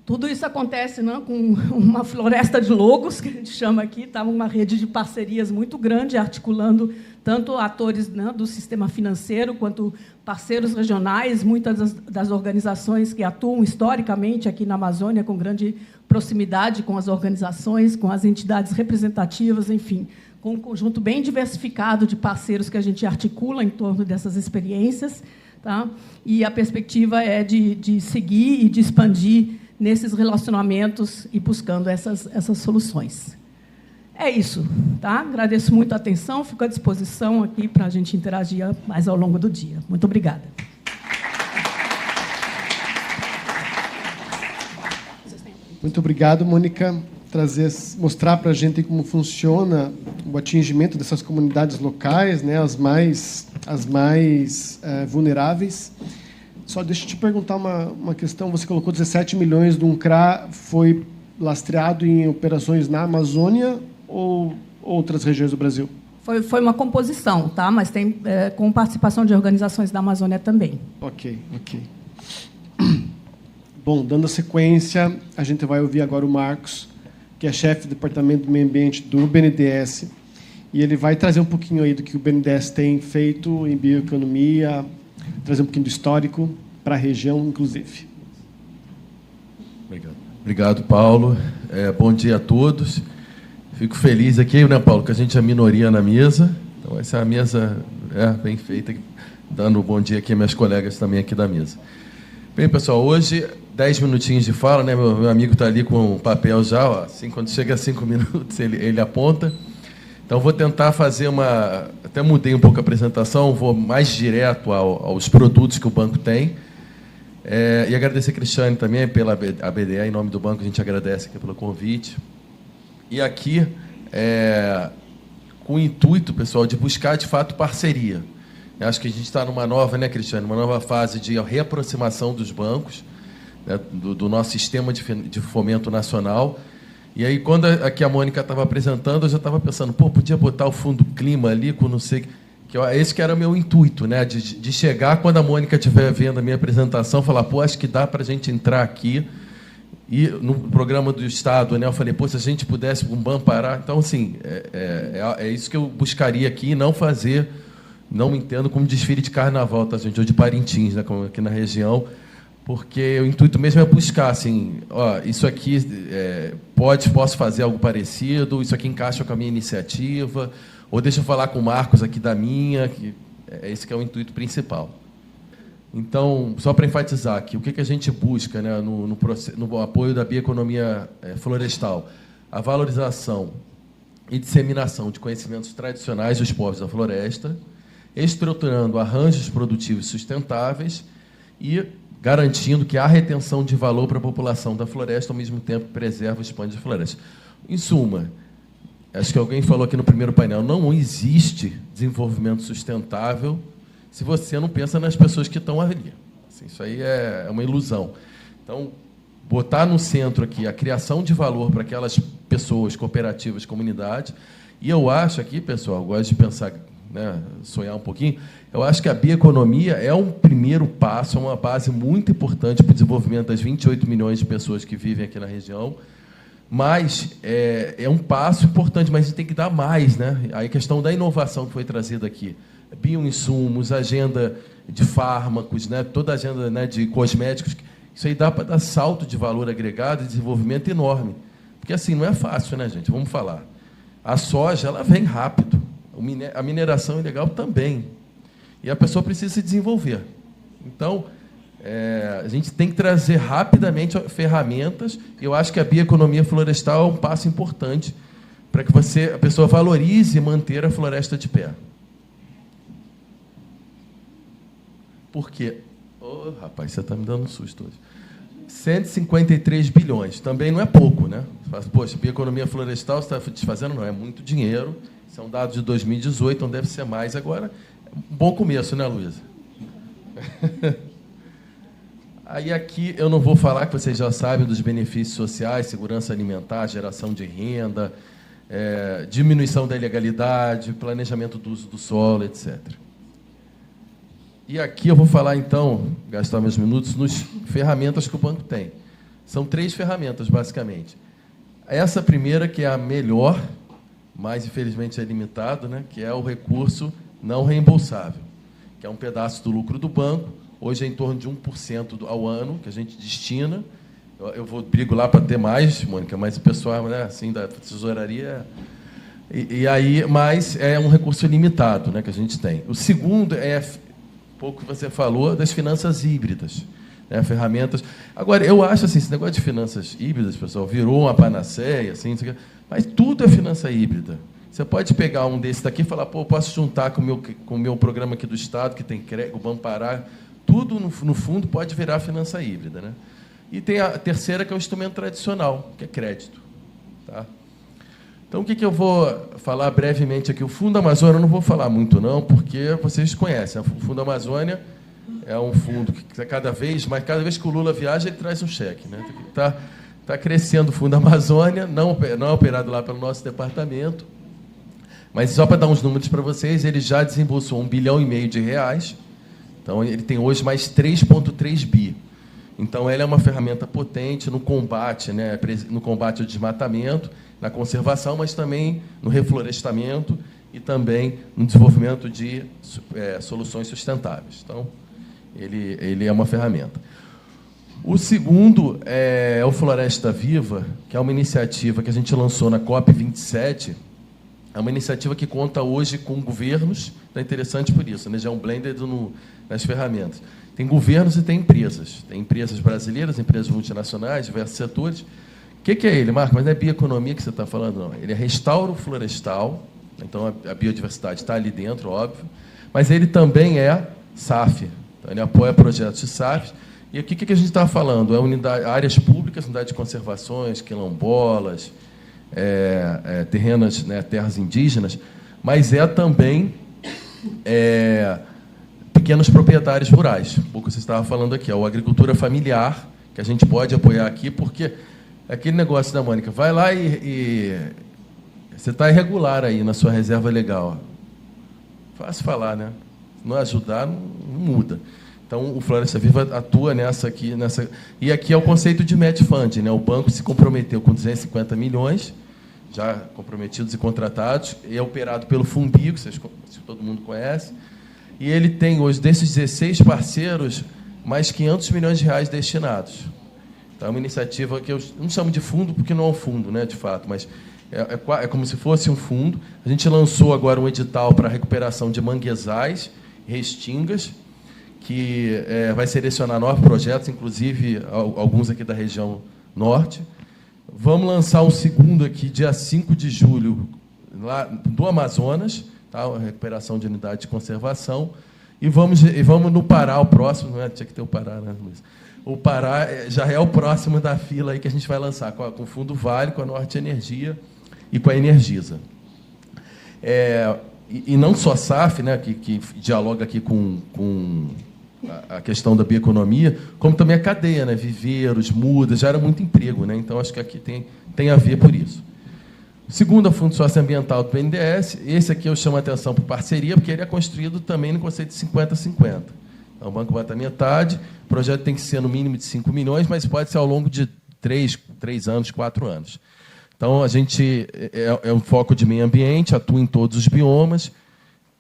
Tudo isso acontece, né, com uma floresta de logos, que a gente chama aqui, tá? Uma rede de parcerias muito grande, articulando tanto atores, né, do sistema financeiro, quanto parceiros regionais, muitas das organizações que atuam historicamente aqui na Amazônia, com grande proximidade com as organizações, com as entidades representativas, enfim, com um conjunto bem diversificado de parceiros que a gente articula em torno dessas experiências, tá? E a perspectiva é de seguir e de expandir nesses relacionamentos e buscando essas soluções. É isso, tá? Agradeço muito a atenção, fico à disposição aqui para a gente interagir mais ao longo do dia. Muito obrigada. Muito obrigado, Mônica. Mostrar para a gente como funciona o atingimento dessas comunidades locais, né, as mais vulneráveis. Só deixa eu te perguntar uma questão. Você colocou 17 milhões de um CRA, foi lastreado em operações na Amazônia ou outras regiões do Brasil? Foi uma composição, tá? Mas tem com participação de organizações da Amazônia também. Ok. Bom, dando sequência, a gente vai ouvir agora o Marcos, que é chefe do Departamento do Meio Ambiente do BNDES, e ele vai trazer um pouquinho aí do que o BNDES tem feito em bioeconomia, trazer um pouquinho do histórico para a região, inclusive. Obrigado, Paulo. Bom dia a todos. Fico feliz aqui, né, Paulo, que a gente é minoria na mesa. Então, essa é a mesa bem feita, dando um bom dia aqui a minhas colegas também aqui da mesa. Bem, pessoal, hoje, 10 minutinhos de fala, né? Meu amigo está ali com o papel já, ó, assim, quando chega a 5 minutos, ele aponta. Então, vou tentar fazer até mudei um pouco a apresentação, vou mais direto aos produtos que o banco tem. E agradecer a Cristiane também pela BDA, em nome do banco, a gente agradece aqui pelo convite. E aqui, com o intuito, pessoal, de buscar, de fato, parceria. Eu acho que a gente está numa nova, né, Cristiane, uma nova fase de reaproximação dos bancos, né, do nosso sistema de fomento nacional. E aí, quando aqui a Mônica estava apresentando, eu já estava pensando, podia botar o fundo clima ali, com não sei... Esse que era o meu intuito, né, de chegar, quando a Mônica estiver vendo a minha apresentação, falar, acho que dá para a gente entrar aqui. E no programa do Estado, né, eu falei, se a gente pudesse um BAM parar... Então, assim, é isso que eu buscaria aqui, não fazer... Não me entendo como desfile de carnaval, tá, gente? Ou de Parintins, né, como aqui na região, porque o intuito mesmo é buscar, assim, isso aqui posso fazer algo parecido, isso aqui encaixa com a minha iniciativa, ou deixa eu falar com o Marcos aqui da minha, que esse que é o intuito principal. Então, só para enfatizar aqui, o que a gente busca, né, no apoio da bioeconomia florestal? A valorização e disseminação de conhecimentos tradicionais dos povos da floresta, estruturando arranjos produtivos sustentáveis e garantindo que há retenção de valor para a população da floresta, ao mesmo tempo que preserva e expande a floresta. Em suma, acho que alguém falou aqui no primeiro painel, não existe desenvolvimento sustentável se você não pensa nas pessoas que estão ali. Assim, isso aí é uma ilusão. Então, botar no centro aqui a criação de valor para aquelas pessoas, cooperativas, comunidades. E eu acho aqui, pessoal, gosto de pensar, né, sonhar um pouquinho, eu acho que a bioeconomia é um primeiro passo, é uma base muito importante para o desenvolvimento das 28 milhões de pessoas que vivem aqui na região, mas é um passo importante, mas a gente tem que dar mais, né? Aí a questão da inovação que foi trazida aqui, bioinsumos, agenda de fármacos, né, toda a agenda, né, de cosméticos, isso aí dá para dar salto de valor agregado e desenvolvimento enorme. Porque assim, não é fácil, né, gente? Vamos falar. A soja, ela vem rápido. A mineração ilegal também. E a pessoa precisa se desenvolver. Então, a gente tem que trazer rapidamente ferramentas. Eu acho que a bioeconomia florestal é um passo importante para que a pessoa valorize manter a floresta de pé. Por quê? Oh, rapaz, você está me dando um susto hoje. 153 bilhões. Também não é pouco, né? Poxa, bioeconomia florestal, você está desfazendo? Não, é muito dinheiro. São dados de 2018, então deve ser mais. Agora, um bom começo, né, Luísa? Aí aqui eu não vou falar, que vocês já sabem, dos benefícios sociais, segurança alimentar, geração de renda, diminuição da ilegalidade, planejamento do uso do solo, etc. E aqui eu vou falar, então, gastar meus minutos, nas ferramentas que o banco tem. São 3 ferramentas, basicamente. Essa primeira, que é a melhor, mas, infelizmente, é limitado, né, que é o recurso não reembolsável, que é um pedaço do lucro do banco. Hoje é em torno de 1% ao ano que a gente destina. Eu brigo lá para ter mais, Mônica, mas o pessoal, né, assim, da tesouraria... Mas é um recurso limitado, né, que a gente tem. O segundo é... pouco que você falou das finanças híbridas, né, ferramentas. Agora, eu acho assim, esse negócio de finanças híbridas, pessoal, virou uma panaceia, assim, mas tudo é finança híbrida. Você pode pegar um desses daqui e falar, pô, posso juntar com o meu programa aqui do Estado, que tem crédito, o Banco Pará, tudo, no fundo, pode virar finança híbrida, né? E tem a terceira, que é o instrumento tradicional, que é crédito. Tá? Então, o que eu vou falar brevemente aqui? O Fundo Amazônia, eu não vou falar muito, não, porque vocês conhecem. O Fundo Amazônia é um fundo que cada vez que o Lula viaja, ele traz um cheque, né? Tá crescendo o Fundo Amazônia, não é operado lá pelo nosso departamento, mas só para dar uns números para vocês, ele já desembolsou R$1,5 bilhão de reais, então ele tem hoje mais 3,3 bi. Então, ela é uma ferramenta potente no combate, né, no combate ao desmatamento, na conservação, mas também no reflorestamento e também no desenvolvimento de soluções sustentáveis. Então, ele é uma ferramenta. O segundo é o Floresta Viva, que é uma iniciativa que a gente lançou na COP27. É uma iniciativa que conta hoje com governos, é interessante por isso, né? Já é um blended nas ferramentas. Tem governos e tem empresas. Tem empresas brasileiras, empresas multinacionais, diversos setores. O que é ele, Marco? Mas não é bioeconomia que você está falando, não. Ele é restauro florestal, então a biodiversidade está ali dentro, óbvio, mas ele também é SAF. Então, ele apoia projetos de SAF. E aqui o que a gente está falando? Áreas públicas, unidade de conservações, quilombolas, terrenas, né, terras indígenas, mas também pequenos proprietários rurais. Um pouco você estava falando aqui, a agricultura familiar, que a gente pode apoiar aqui, porque aquele negócio da Mônica, vai lá e você está irregular aí na sua reserva legal. Fácil falar, né? Se não ajudar, não muda. Então, o Floresta Viva atua nessa. E aqui é o conceito de match funding, né? O banco se comprometeu com 250 milhões, já comprometidos e contratados, e é operado pelo Fundio, que todo mundo conhece, e ele tem hoje, desses 16 parceiros, mais 500 milhões de reais destinados. Então, é uma iniciativa que eu não chamo de fundo, porque não é um fundo, né, de fato, mas é como se fosse um fundo. A gente lançou agora um edital para a recuperação de manguezais, restingas, que vai selecionar 9 projetos, inclusive alguns aqui da região norte. Vamos lançar um segundo aqui, dia 5 de julho, lá do Amazonas, tá? A recuperação de unidade de conservação. E vamos no Pará, o próximo, não é? Tinha que ter o Pará, né, Luiz? O Pará já é o próximo da fila aí que a gente vai lançar, com o Fundo Vale, com a Norte Energia e com a Energisa. E não só SAF, né, que dialoga aqui com a questão da bioeconomia, como também a cadeia, né? Viveiros, mudas, já era muito emprego, né? Então, acho que aqui tem a ver por isso. Segundo a Fundo Socioambiental do BNDES, esse aqui eu chamo a atenção para parceria, porque ele é construído também no conceito de 50-50. Então, o banco bota a metade, o projeto tem que ser no mínimo de 5 milhões, mas pode ser ao longo de 3 anos, 4 anos. Então, a gente é um foco de meio ambiente, atua em todos os biomas.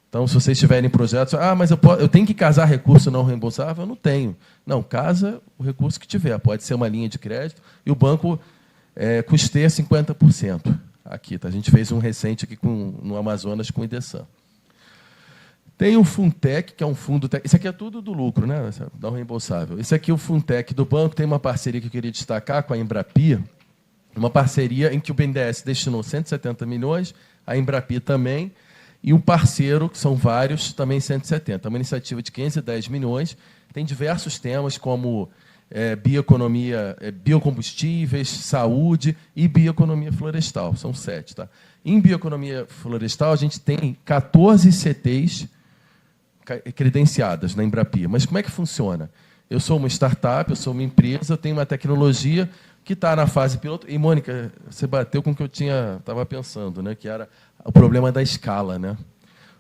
Então, se vocês tiverem projetos, mas eu tenho que casar recurso não reembolsável? Eu não tenho. Não, casa o recurso que tiver. Pode ser uma linha de crédito e o banco custeia 50%. Aqui, tá? A gente fez um recente aqui no Amazonas com o IDESAN. Tem o Funtech, que é um fundo... Isso aqui é tudo do lucro, né? Não reembolsável. Esse aqui é o Funtech do banco. Tem uma parceria que eu queria destacar com a Embrapia, uma parceria em que o BNDES destinou 170 milhões, a Embrapia também, e um parceiro, que são vários, também 170. É uma iniciativa de 510 milhões. Tem diversos temas, como bioeconomia, biocombustíveis, saúde e bioeconomia florestal. São 7. Tá? Em bioeconomia florestal, a gente tem 14 CTs credenciadas na Embrapia. Mas como é que funciona? Eu sou uma startup, eu sou uma empresa, eu tenho uma tecnologia que está na fase piloto. E, Mônica, você bateu com o que eu estava pensando, né? Que era o problema da escala. Né?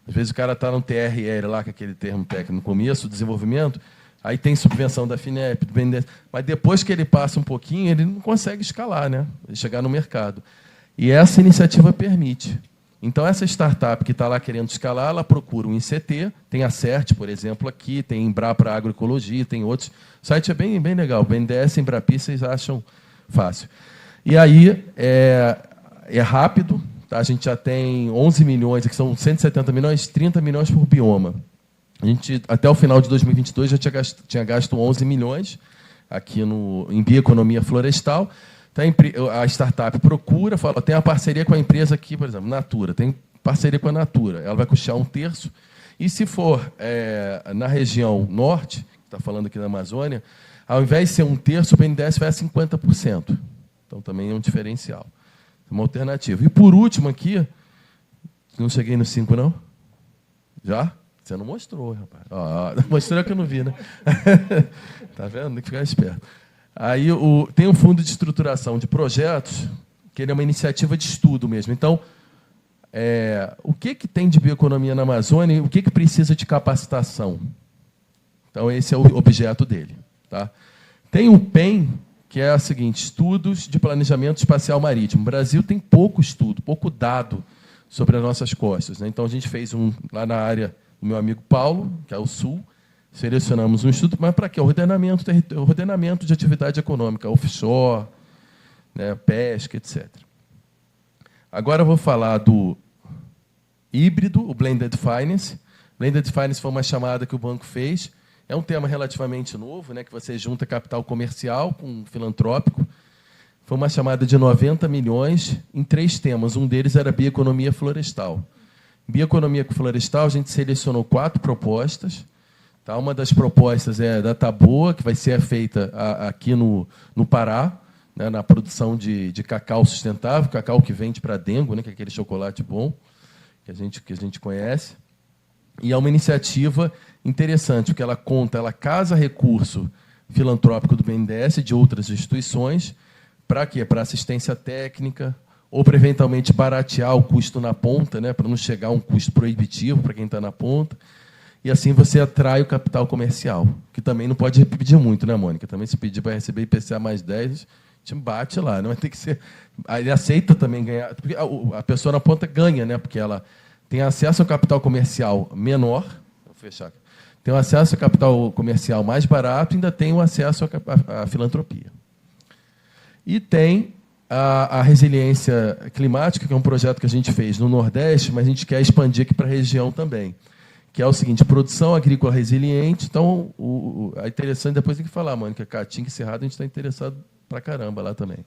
Às vezes o cara está no TRL, lá, com aquele termo técnico no começo, o desenvolvimento, aí tem subvenção da FINEP, do BNDES, mas depois que ele passa um pouquinho, ele não consegue escalar, né? Chegar no mercado. E essa iniciativa permite. Então, essa startup que está lá querendo escalar, ela procura um ICT, tem a CERT, por exemplo, aqui, tem Embrapa Agroecologia, tem outros. O site é bem legal. BNDES, Embrapi, vocês acham fácil. E aí, é rápido, tá? A gente já tem 11 milhões, que são 170 milhões, 30 milhões por bioma. A gente, até o final de 2022, já tinha gasto 11 milhões aqui em bioeconomia florestal. Então, a startup procura, fala, tem uma parceria com a empresa aqui, por exemplo, Natura. Tem parceria com a Natura. Ela vai custear 1/3. E, se for na região norte, que está falando aqui da Amazônia, ao invés de ser 1/3, o BNDES vai a 50%. Então, também é um diferencial. É uma alternativa. E, por último, aqui, não cheguei no 5, não? Já? Você não mostrou, rapaz. Mostrou que eu não vi, né? Tá vendo? Tem que ficar esperto. Aí tem um fundo de estruturação de projetos, que ele é uma iniciativa de estudo mesmo. Então, o que tem de bioeconomia na Amazônia e o que precisa de capacitação? Então, esse é o objeto dele. Tá? Tem o PEN, que é o seguinte, Estudos de Planejamento Espacial Marítimo. O Brasil tem pouco estudo, pouco dado sobre as nossas costas. Né? Então, a gente fez um lá na área do meu amigo Paulo, que é o Sul, selecionamos um estudo, mas para quê? O ordenamento de atividade econômica, offshore, né, pesca, etc. Agora eu vou falar do híbrido, o Blended Finance. Blended Finance foi uma chamada que o banco fez. É um tema relativamente novo, né, que você junta capital comercial com filantrópico. Foi uma chamada de 90 milhões em 3 temas. Um deles era bioeconomia florestal. Bioeconomia florestal, a gente selecionou 4 propostas. Tá? Uma das propostas é da Taboa, que vai ser feita aqui no Pará, né, na produção de cacau sustentável, cacau que vende para Dengo, né, que é aquele chocolate bom que a gente conhece. E é uma iniciativa interessante, porque ela casa recurso filantrópico do BNDES e de outras instituições. Para quê? Para assistência técnica, ou para, eventualmente, baratear o custo na ponta, né, para não chegar a um custo proibitivo para quem está na ponta. E assim você atrai o capital comercial, que também não pode pedir muito, né, Mônica? Também, se pedir para receber IPCA mais 10, a gente bate lá. Não vai ter que ser. Ele aceita também ganhar. Porque a pessoa na ponta ganha, né, porque ela tem acesso ao capital comercial menor. Vou fechar. Tem o acesso ao capital comercial mais barato e ainda tem o acesso à filantropia. E tem a resiliência climática, que é um projeto que a gente fez no Nordeste, mas a gente quer expandir aqui para a região também, que é o seguinte, produção agrícola resiliente. Então, é interessante, depois tem que falar, Mônica, Caatinga e Cerrado, a gente está interessado pra caramba lá também.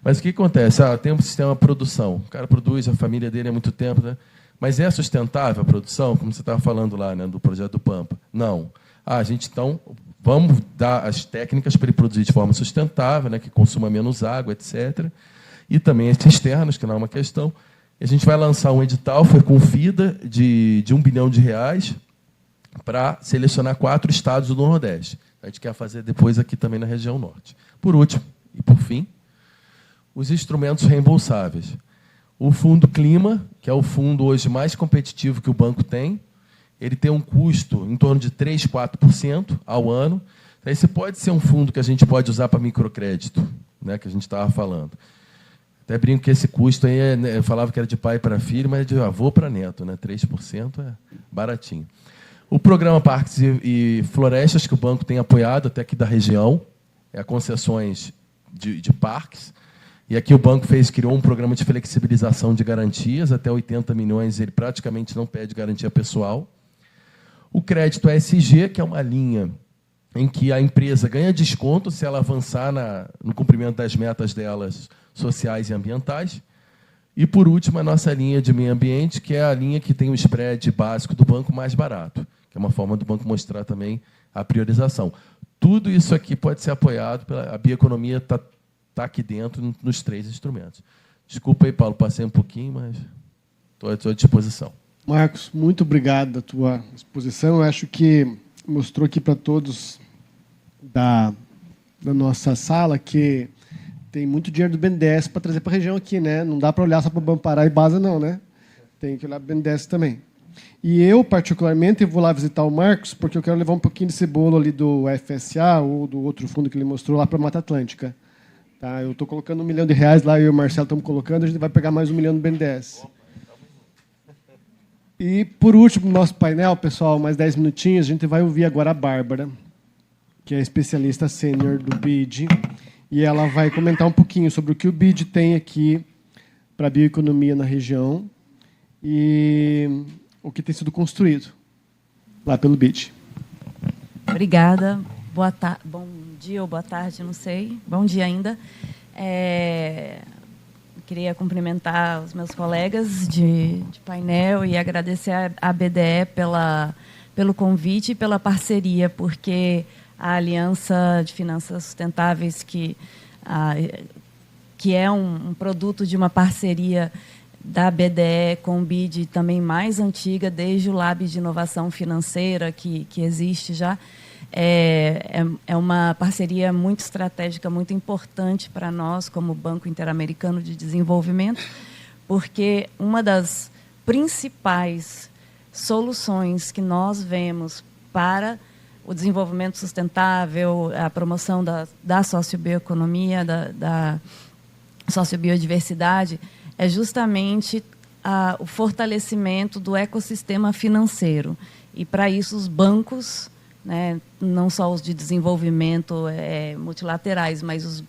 Mas o que acontece? Tem um sistema de produção, o cara produz, a família dele há muito tempo, né? Mas é sustentável a produção, como você estava falando lá, né, do projeto do Pampa? Não. A gente, então, vamos dar as técnicas para ele produzir de forma sustentável, né, que consuma menos água, etc. E também as cisternas, que não é uma questão. E a gente vai lançar um edital, foi com FIDA, de R$1 bilhão. para selecionar 4 estados do Nordeste. A gente quer fazer depois aqui também na região Norte. Por último, e por fim, os instrumentos reembolsáveis. O Fundo Clima, que é o fundo hoje mais competitivo que o banco tem, ele tem um custo em torno de 3%, 4% ao ano. Esse pode ser um fundo que a gente pode usar para microcrédito, né, que a gente estava falando. Até brinco que esse custo aí, eu falava que era de pai para filho, mas é de avô para neto, né? 3% é baratinho. O programa Parques e Florestas, que o banco tem apoiado até aqui da região, é concessões de parques. E aqui o banco criou um programa de flexibilização de garantias, até 80 milhões, ele praticamente não pede garantia pessoal. O crédito ESG, que é uma linha em que a empresa ganha desconto se ela avançar no cumprimento das metas delas sociais e ambientais. E, por último, a nossa linha de meio ambiente, que é a linha que tem o spread básico do banco mais barato, que é uma forma do banco mostrar também a priorização. Tudo isso aqui pode ser apoiado, a bioeconomia está aqui dentro nos 3 instrumentos. Desculpa aí, Paulo, passei um pouquinho, mas estou à sua disposição. Marcos, muito obrigado da tua exposição. Eu acho que mostrou aqui para todos da nossa sala que tem muito dinheiro do BNDES para trazer para a região aqui, né? Não dá para olhar só para Bampará e Baza, não, né? Tem que olhar para o BNDES também. E eu, particularmente, vou lá visitar o Marcos, porque eu quero levar um pouquinho desse bolo ali do FSA ou do outro fundo que ele mostrou lá para a Mata Atlântica. Tá? Eu estou colocando R$1 milhão lá, eu e o Marcelo estamos colocando, a gente vai pegar mais R$1 milhão do BNDES. E, por último, no nosso painel, pessoal, mais 10 minutinhos, a gente vai ouvir agora a Bárbara, que é especialista sênior do BID, e ela vai comentar um pouquinho sobre o que o BID tem aqui para a bioeconomia na região e o que tem sido construído lá pelo BID. Obrigada. Bom dia ou boa tarde, não sei. Bom dia ainda. Queria cumprimentar os meus colegas de painel e agradecer à BDE pelo convite e pela parceria, porque a Aliança de Finanças Sustentáveis, que é um produto de uma parceria da BDE com o BID também mais antiga, desde o Lab de Inovação Financeira, que existe já, é uma parceria muito estratégica, muito importante para nós, como Banco Interamericano de Desenvolvimento, porque uma das principais soluções que nós vemos para o desenvolvimento sustentável, a promoção da sociobioeconomia, da sociobiodiversidade, é justamente o fortalecimento do ecossistema financeiro. E, para isso, os bancos, né, não só os de desenvolvimento multilaterais, mas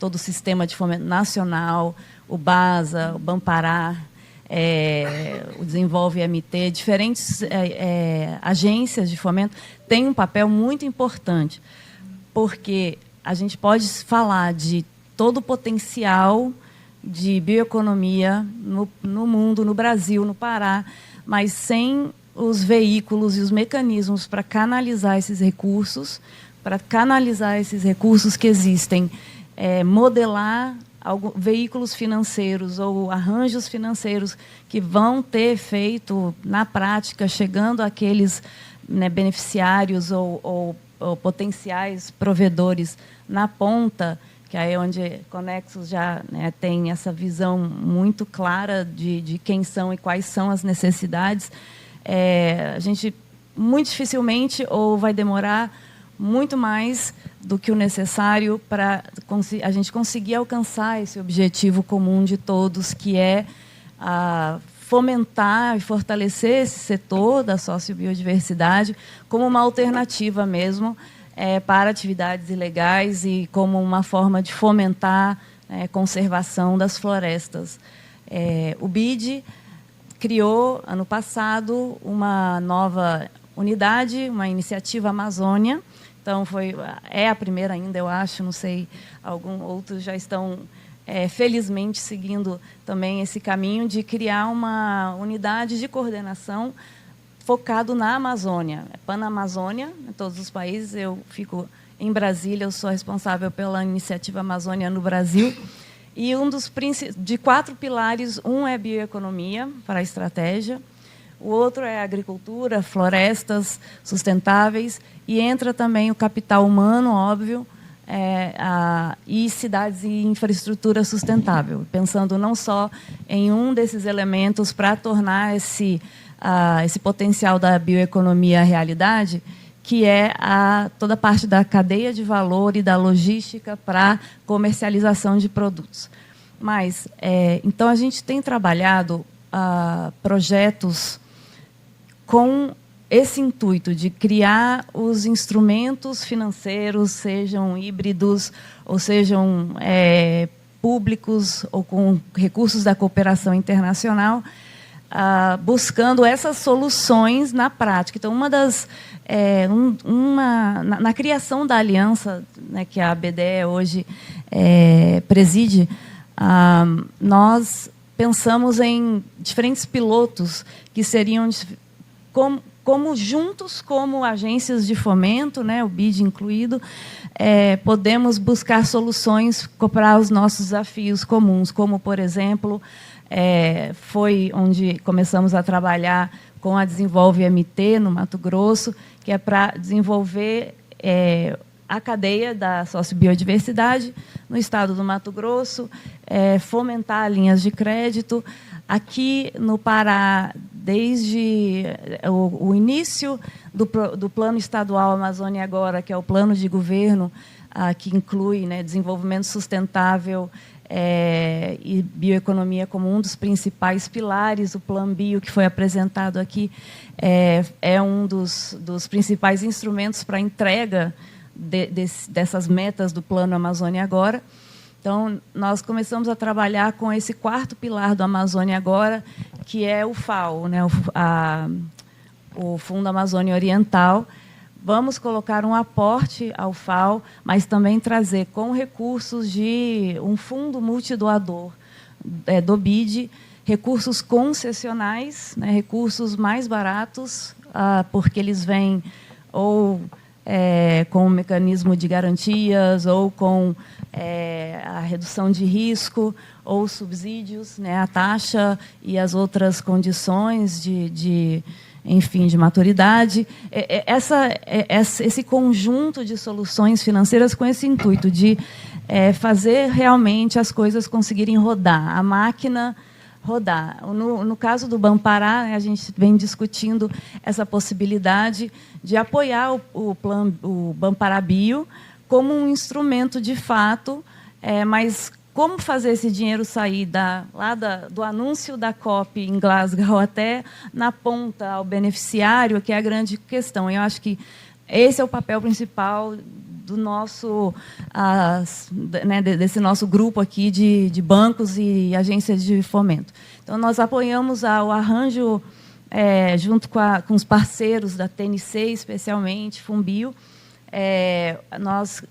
todo o sistema de fomento nacional, o BASA, o Bampará, o Desenvolve MT, diferentes agências de fomento têm um papel muito importante, porque a gente pode falar de todo o potencial de bioeconomia no mundo, no Brasil, no Pará, mas sem os veículos e os mecanismos para canalizar esses recursos que existem, modelar veículos financeiros ou arranjos financeiros que vão ter efeito na prática, chegando àqueles, né, beneficiários ou potenciais provedores na ponta, que é onde Conexus já, né, tem essa visão muito clara de quem são e quais são as necessidades. A gente muito dificilmente ou vai demorar muito mais do que o necessário para a gente conseguir alcançar esse objetivo comum de todos, que é fomentar e fortalecer esse setor da sociobiodiversidade como uma alternativa mesmo para atividades ilegais e como uma forma de fomentar a conservação das florestas. O BID criou, ano passado, uma nova unidade, uma iniciativa Amazônia. Então, é a primeira ainda, eu acho, não sei, outros já estão, felizmente, seguindo também esse caminho de criar uma unidade de coordenação focado na Amazônia. É Panamazônia, em todos os países. Eu fico em Brasília, eu sou responsável pela iniciativa Amazônia no Brasil. E de 4 pilares, um é bioeconomia para a estratégia, O outro é agricultura, florestas sustentáveis, e entra também o capital humano, óbvio, e cidades e infraestrutura sustentável, pensando não só em um desses elementos para tornar esse potencial da bioeconomia realidade, que é toda a parte da cadeia de valor e da logística para comercialização de produtos. Mas, então, a gente tem trabalhado projetos com esse intuito de criar os instrumentos financeiros, sejam híbridos, ou sejam públicos, ou com recursos da cooperação internacional, buscando essas soluções na prática. Então, na criação da aliança, né, que a BDE hoje preside, nós pensamos em diferentes pilotos que seriam como juntos, como agências de fomento, né, o BID incluído, podemos buscar soluções para os nossos desafios comuns, como, por exemplo, foi onde começamos a trabalhar com a Desenvolve MT, no Mato Grosso, que é para desenvolver a cadeia da sociobiodiversidade no estado do Mato Grosso, fomentar linhas de crédito. Aqui no Pará, desde o início do Plano Estadual Amazônia Agora, que é o plano de governo que inclui, né, desenvolvimento sustentável e bioeconomia como um dos principais pilares, o Plano Bio, que foi apresentado aqui, é um dos principais instrumentos para a entrega dessas metas do Plano Amazônia Agora. Então, nós começamos a trabalhar com esse quarto pilar do Amazônia Agora, que é o FAO, né, o Fundo Amazônia Oriental. Vamos colocar um aporte ao FAO, mas também trazer com recursos de um fundo multidoador do BID, recursos concessionais, né, recursos mais baratos, porque eles vêm ou com o mecanismo de garantias, ou com a redução de risco, ou subsídios, né, a taxa e as condições enfim, de maturidade. Esse conjunto de soluções financeiras com esse intuito de fazer realmente as coisas conseguirem rodar, a máquina rodar. No caso do Banpará, a gente vem discutindo essa possibilidade de apoiar o Banpará Bio como um instrumento de fato, mas como fazer esse dinheiro sair do anúncio da COP em Glasgow até na ponta ao beneficiário, que é a grande questão. Eu acho que esse é o papel principal do nosso, né, desse nosso grupo aqui de bancos e agências de fomento. Então, nós apoiamos o arranjo, junto com os parceiros da TNC, especialmente, Fumbio. Nós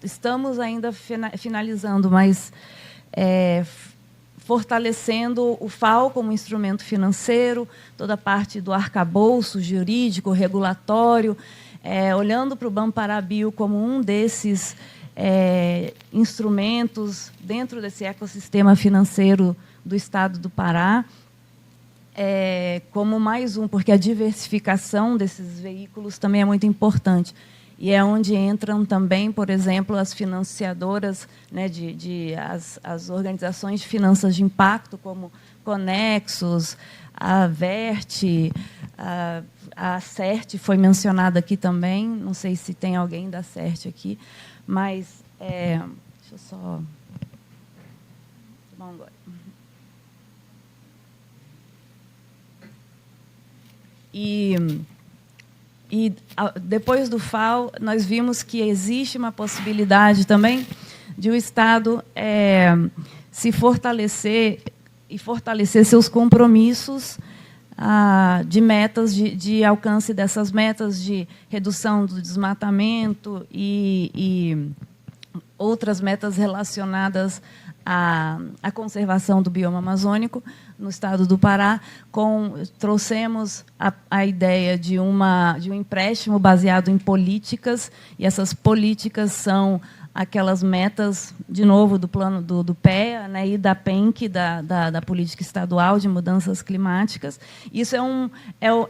estamos ainda finalizando, mas fortalecendo o FAO como instrumento financeiro, toda a parte do arcabouço jurídico, regulatório, olhando para o Banpará Bio como um desses instrumentos dentro desse ecossistema financeiro do Estado do Pará, como mais um, porque a diversificação desses veículos também é muito importante. E é onde entram também, por exemplo, as financiadoras, né, as organizações de finanças de impacto, como Conexos, a Verte, a CERT foi mencionada aqui também. Não sei se tem alguém da CERT aqui, mas deixa eu só tomar um gole. E depois do FAO, nós vimos que existe uma possibilidade também de o Estado se fortalecer e fortalecer seus compromissos de metas, de alcance dessas metas de redução do desmatamento e outras metas relacionadas à conservação do bioma amazônico no estado do Pará. Trouxemos a ideia de um empréstimo baseado em políticas, e essas políticas são aquelas metas, de novo, do plano do PEA, né, e da PENC, da Política Estadual de Mudanças Climáticas. Isso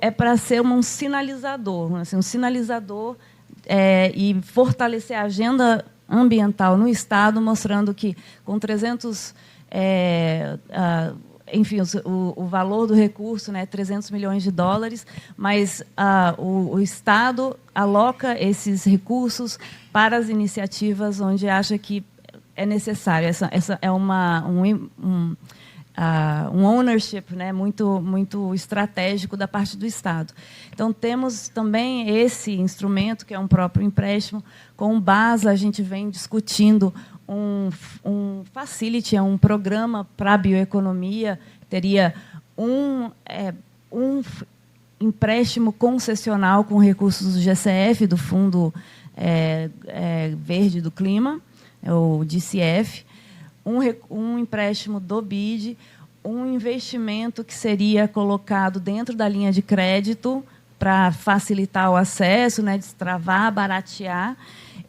é para ser um sinalizador, assim, um sinalizador e fortalecer a agenda ambiental no Estado, mostrando que, com 300... enfim, o valor do recurso, né, 300 milhões de dólares, mas o Estado aloca esses recursos para as iniciativas onde acha que é necessário. Essa é um ownership, né, muito estratégico da parte do Estado. Então, temos também esse instrumento, que é um próprio empréstimo. Com o BASA, a gente vem discutindo um facility, um programa para a bioeconomia. Teria um empréstimo concessional com recursos do GCF, do Fundo Verde do Clima, o DCF, um empréstimo do BID, um investimento que seria colocado dentro da linha de crédito para facilitar o acesso, né, destravar, baratear,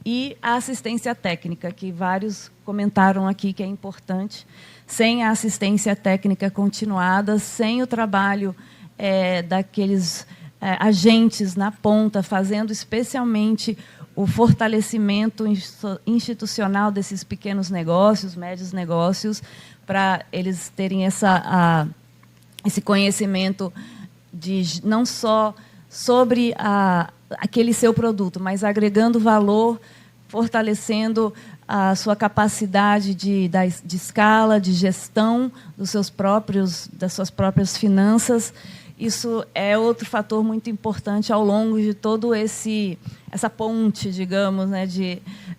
e a assistência técnica, que vários comentaram aqui que é importante. Sem a assistência técnica continuada, sem o trabalho daqueles agentes na ponta, fazendo especialmente o fortalecimento institucional desses pequenos negócios, médios negócios, para eles terem esse conhecimento de não só sobre aquele seu produto, mas agregando valor, fortalecendo a sua capacidade de escala, de gestão das suas próprias finanças. Isso é outro fator muito importante ao longo de todo essa ponte, digamos, né,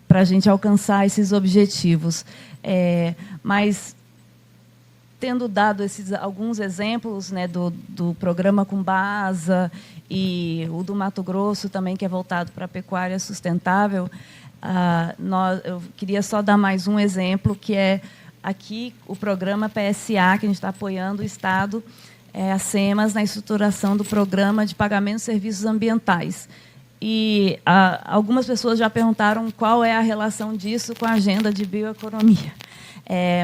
para a gente alcançar esses objetivos. Mas, tendo dado alguns exemplos, né, do programa com BASA e o do Mato Grosso também, que é voltado para a pecuária sustentável, eu queria só dar mais um exemplo, que é aqui o programa PSA, que a gente está apoiando o Estado, a SEMAS, na estruturação do Programa de Pagamento de Serviços Ambientais. E algumas pessoas já perguntaram qual é a relação disso com a agenda de bioeconomia.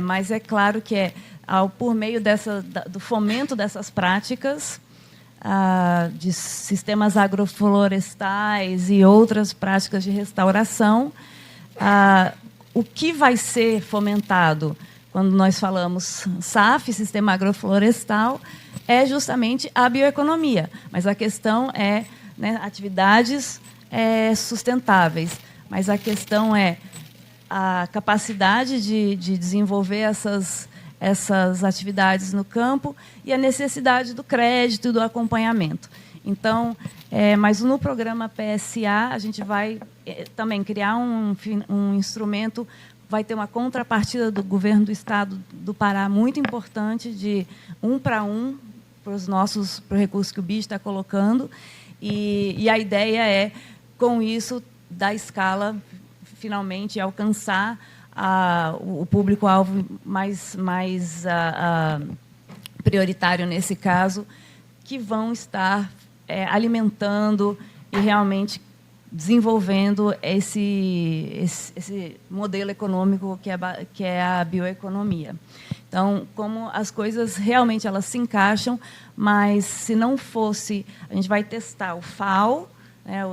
Mas é claro que por meio do fomento dessas práticas, de sistemas agroflorestais e outras práticas de restauração, o que vai ser fomentado quando nós falamos SAF, Sistema Agroflorestal, é justamente a bioeconomia. Mas a questão é, né, atividades sustentáveis, mas a questão é a capacidade de desenvolver essas atividades no campo e a necessidade do crédito e do acompanhamento. Então, mas no programa PSA, a gente vai também criar um instrumento, vai ter uma contrapartida do governo do Estado do Pará muito importante, de 1 para 1, para os recursos que o BID está colocando, e a ideia é, com isso, dar escala, finalmente, alcançar o público-alvo mais prioritário nesse caso, que vão estar alimentando e realmente desenvolvendo esse modelo econômico que é a bioeconomia. Então, como as coisas realmente elas se encaixam, mas se não fosse, a gente vai testar o FAO, né,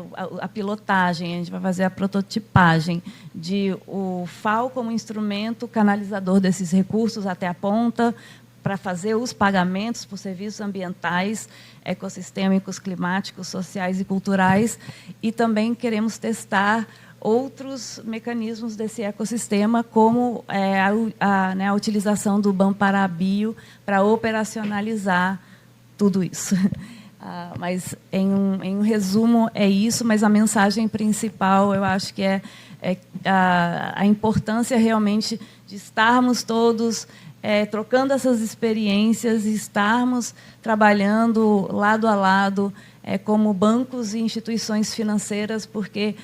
a pilotagem, a gente vai fazer a prototipagem de o FAO como instrumento canalizador desses recursos até a ponta, para fazer os pagamentos por serviços ambientais, ecossistêmicos, climáticos, sociais e culturais, e também queremos testar outros mecanismos desse ecossistema, como a utilização do Banpará-Bio para operacionalizar tudo isso. Mas, em um resumo, é isso, mas a mensagem principal, eu acho que é a importância realmente de estarmos todos trocando essas experiências e estarmos trabalhando lado a lado como bancos e instituições financeiras, porque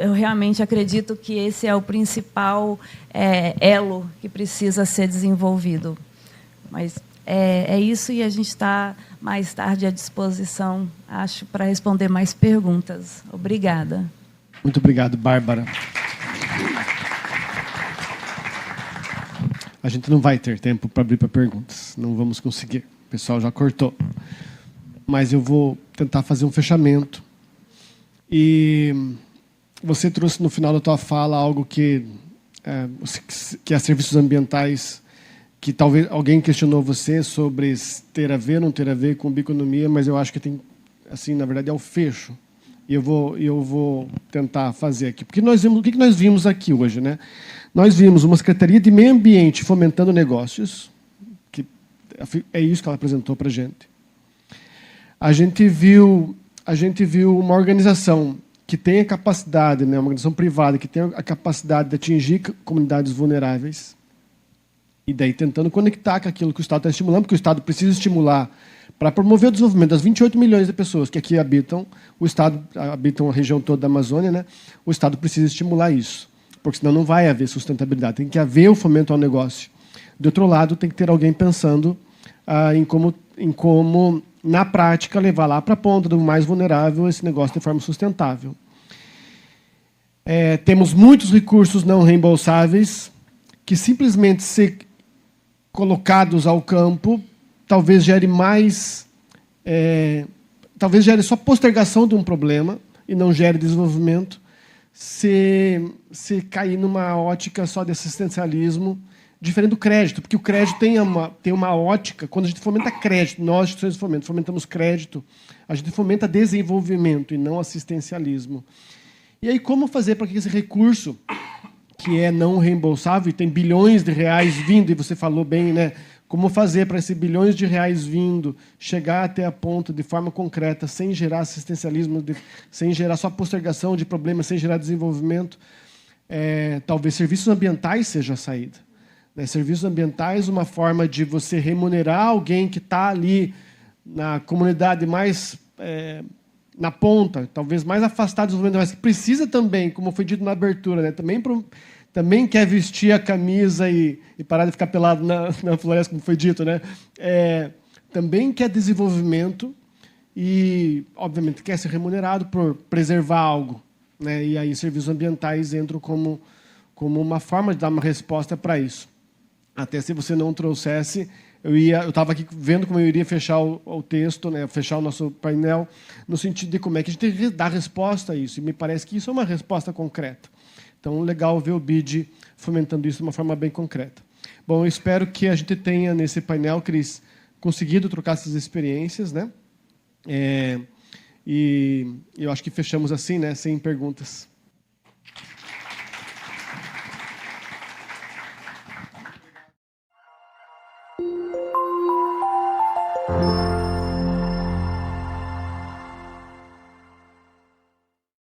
eu realmente acredito que esse é o principal elo que precisa ser desenvolvido. Mas é isso, e a gente está mais tarde à disposição, acho, para responder mais perguntas. Obrigada. Muito obrigado, Bárbara. A gente não vai ter tempo para abrir para perguntas. Não vamos conseguir. O pessoal já cortou. Mas eu vou tentar fazer um fechamento. E você trouxe no final da tua fala algo que é serviços ambientais, que talvez alguém questionou você sobre ter a ver ou não ter a ver com bioeconomia, mas eu acho que tem, assim, na verdade, é o fecho. E eu vou tentar fazer aqui. Porque o que nós vimos aqui hoje, né? Nós vimos uma Secretaria de Meio Ambiente fomentando negócios, que é isso que ela apresentou para a gente. A gente viu uma organização que tem a capacidade, né, uma organização privada que tem a capacidade de atingir comunidades vulneráveis, e daí tentando conectar com aquilo que o Estado está estimulando, porque o Estado precisa estimular para promover o desenvolvimento das 28 milhões de pessoas que aqui habitam, habitam a região toda da Amazônia, né? O Estado precisa estimular isso, porque senão não vai haver sustentabilidade. Tem que haver o fomento ao negócio. De outro lado, tem que ter alguém pensando em como, na prática, levar lá para a ponta do mais vulnerável esse negócio de forma sustentável. Temos muitos recursos não reembolsáveis que simplesmente ser colocados ao campo talvez gere talvez gere só postergação de um problema e não gere desenvolvimento, se cair numa ótica só de assistencialismo, diferente do crédito, porque o crédito tem uma ótica, quando a gente fomenta crédito, nós, instituições de fomento, fomentamos crédito, a gente fomenta desenvolvimento e não assistencialismo. E aí, como fazer para que esse recurso, que é não reembolsável, e tem bilhões de reais vindo, e você falou bem, né? Como fazer para esses bilhões de reais vindo chegar até a ponta de forma concreta, sem gerar assistencialismo, sem gerar só postergação de problemas, sem gerar desenvolvimento? Talvez serviços ambientais seja a saída. Serviços ambientais, uma forma de você remunerar alguém que está ali na comunidade mais na ponta, talvez mais afastado do desenvolvimento, mas que precisa também, como foi dito na abertura, né, também quer vestir a camisa e parar de ficar pelado na floresta, como foi dito, né? Também quer desenvolvimento e, obviamente, quer ser remunerado por preservar algo, né? E aí serviços ambientais entram como uma forma de dar uma resposta para isso. Até se você não trouxesse, eu estava aqui vendo como eu iria fechar o texto, né? Fechar o nosso painel, no sentido de como é que a gente dá resposta a isso. E me parece que isso é uma resposta concreta. Então, legal ver o BID fomentando isso de uma forma bem concreta. Bom, eu espero que a gente tenha, nesse painel, Cris, conseguido trocar essas experiências, né? E eu acho que fechamos assim, né? Sem perguntas.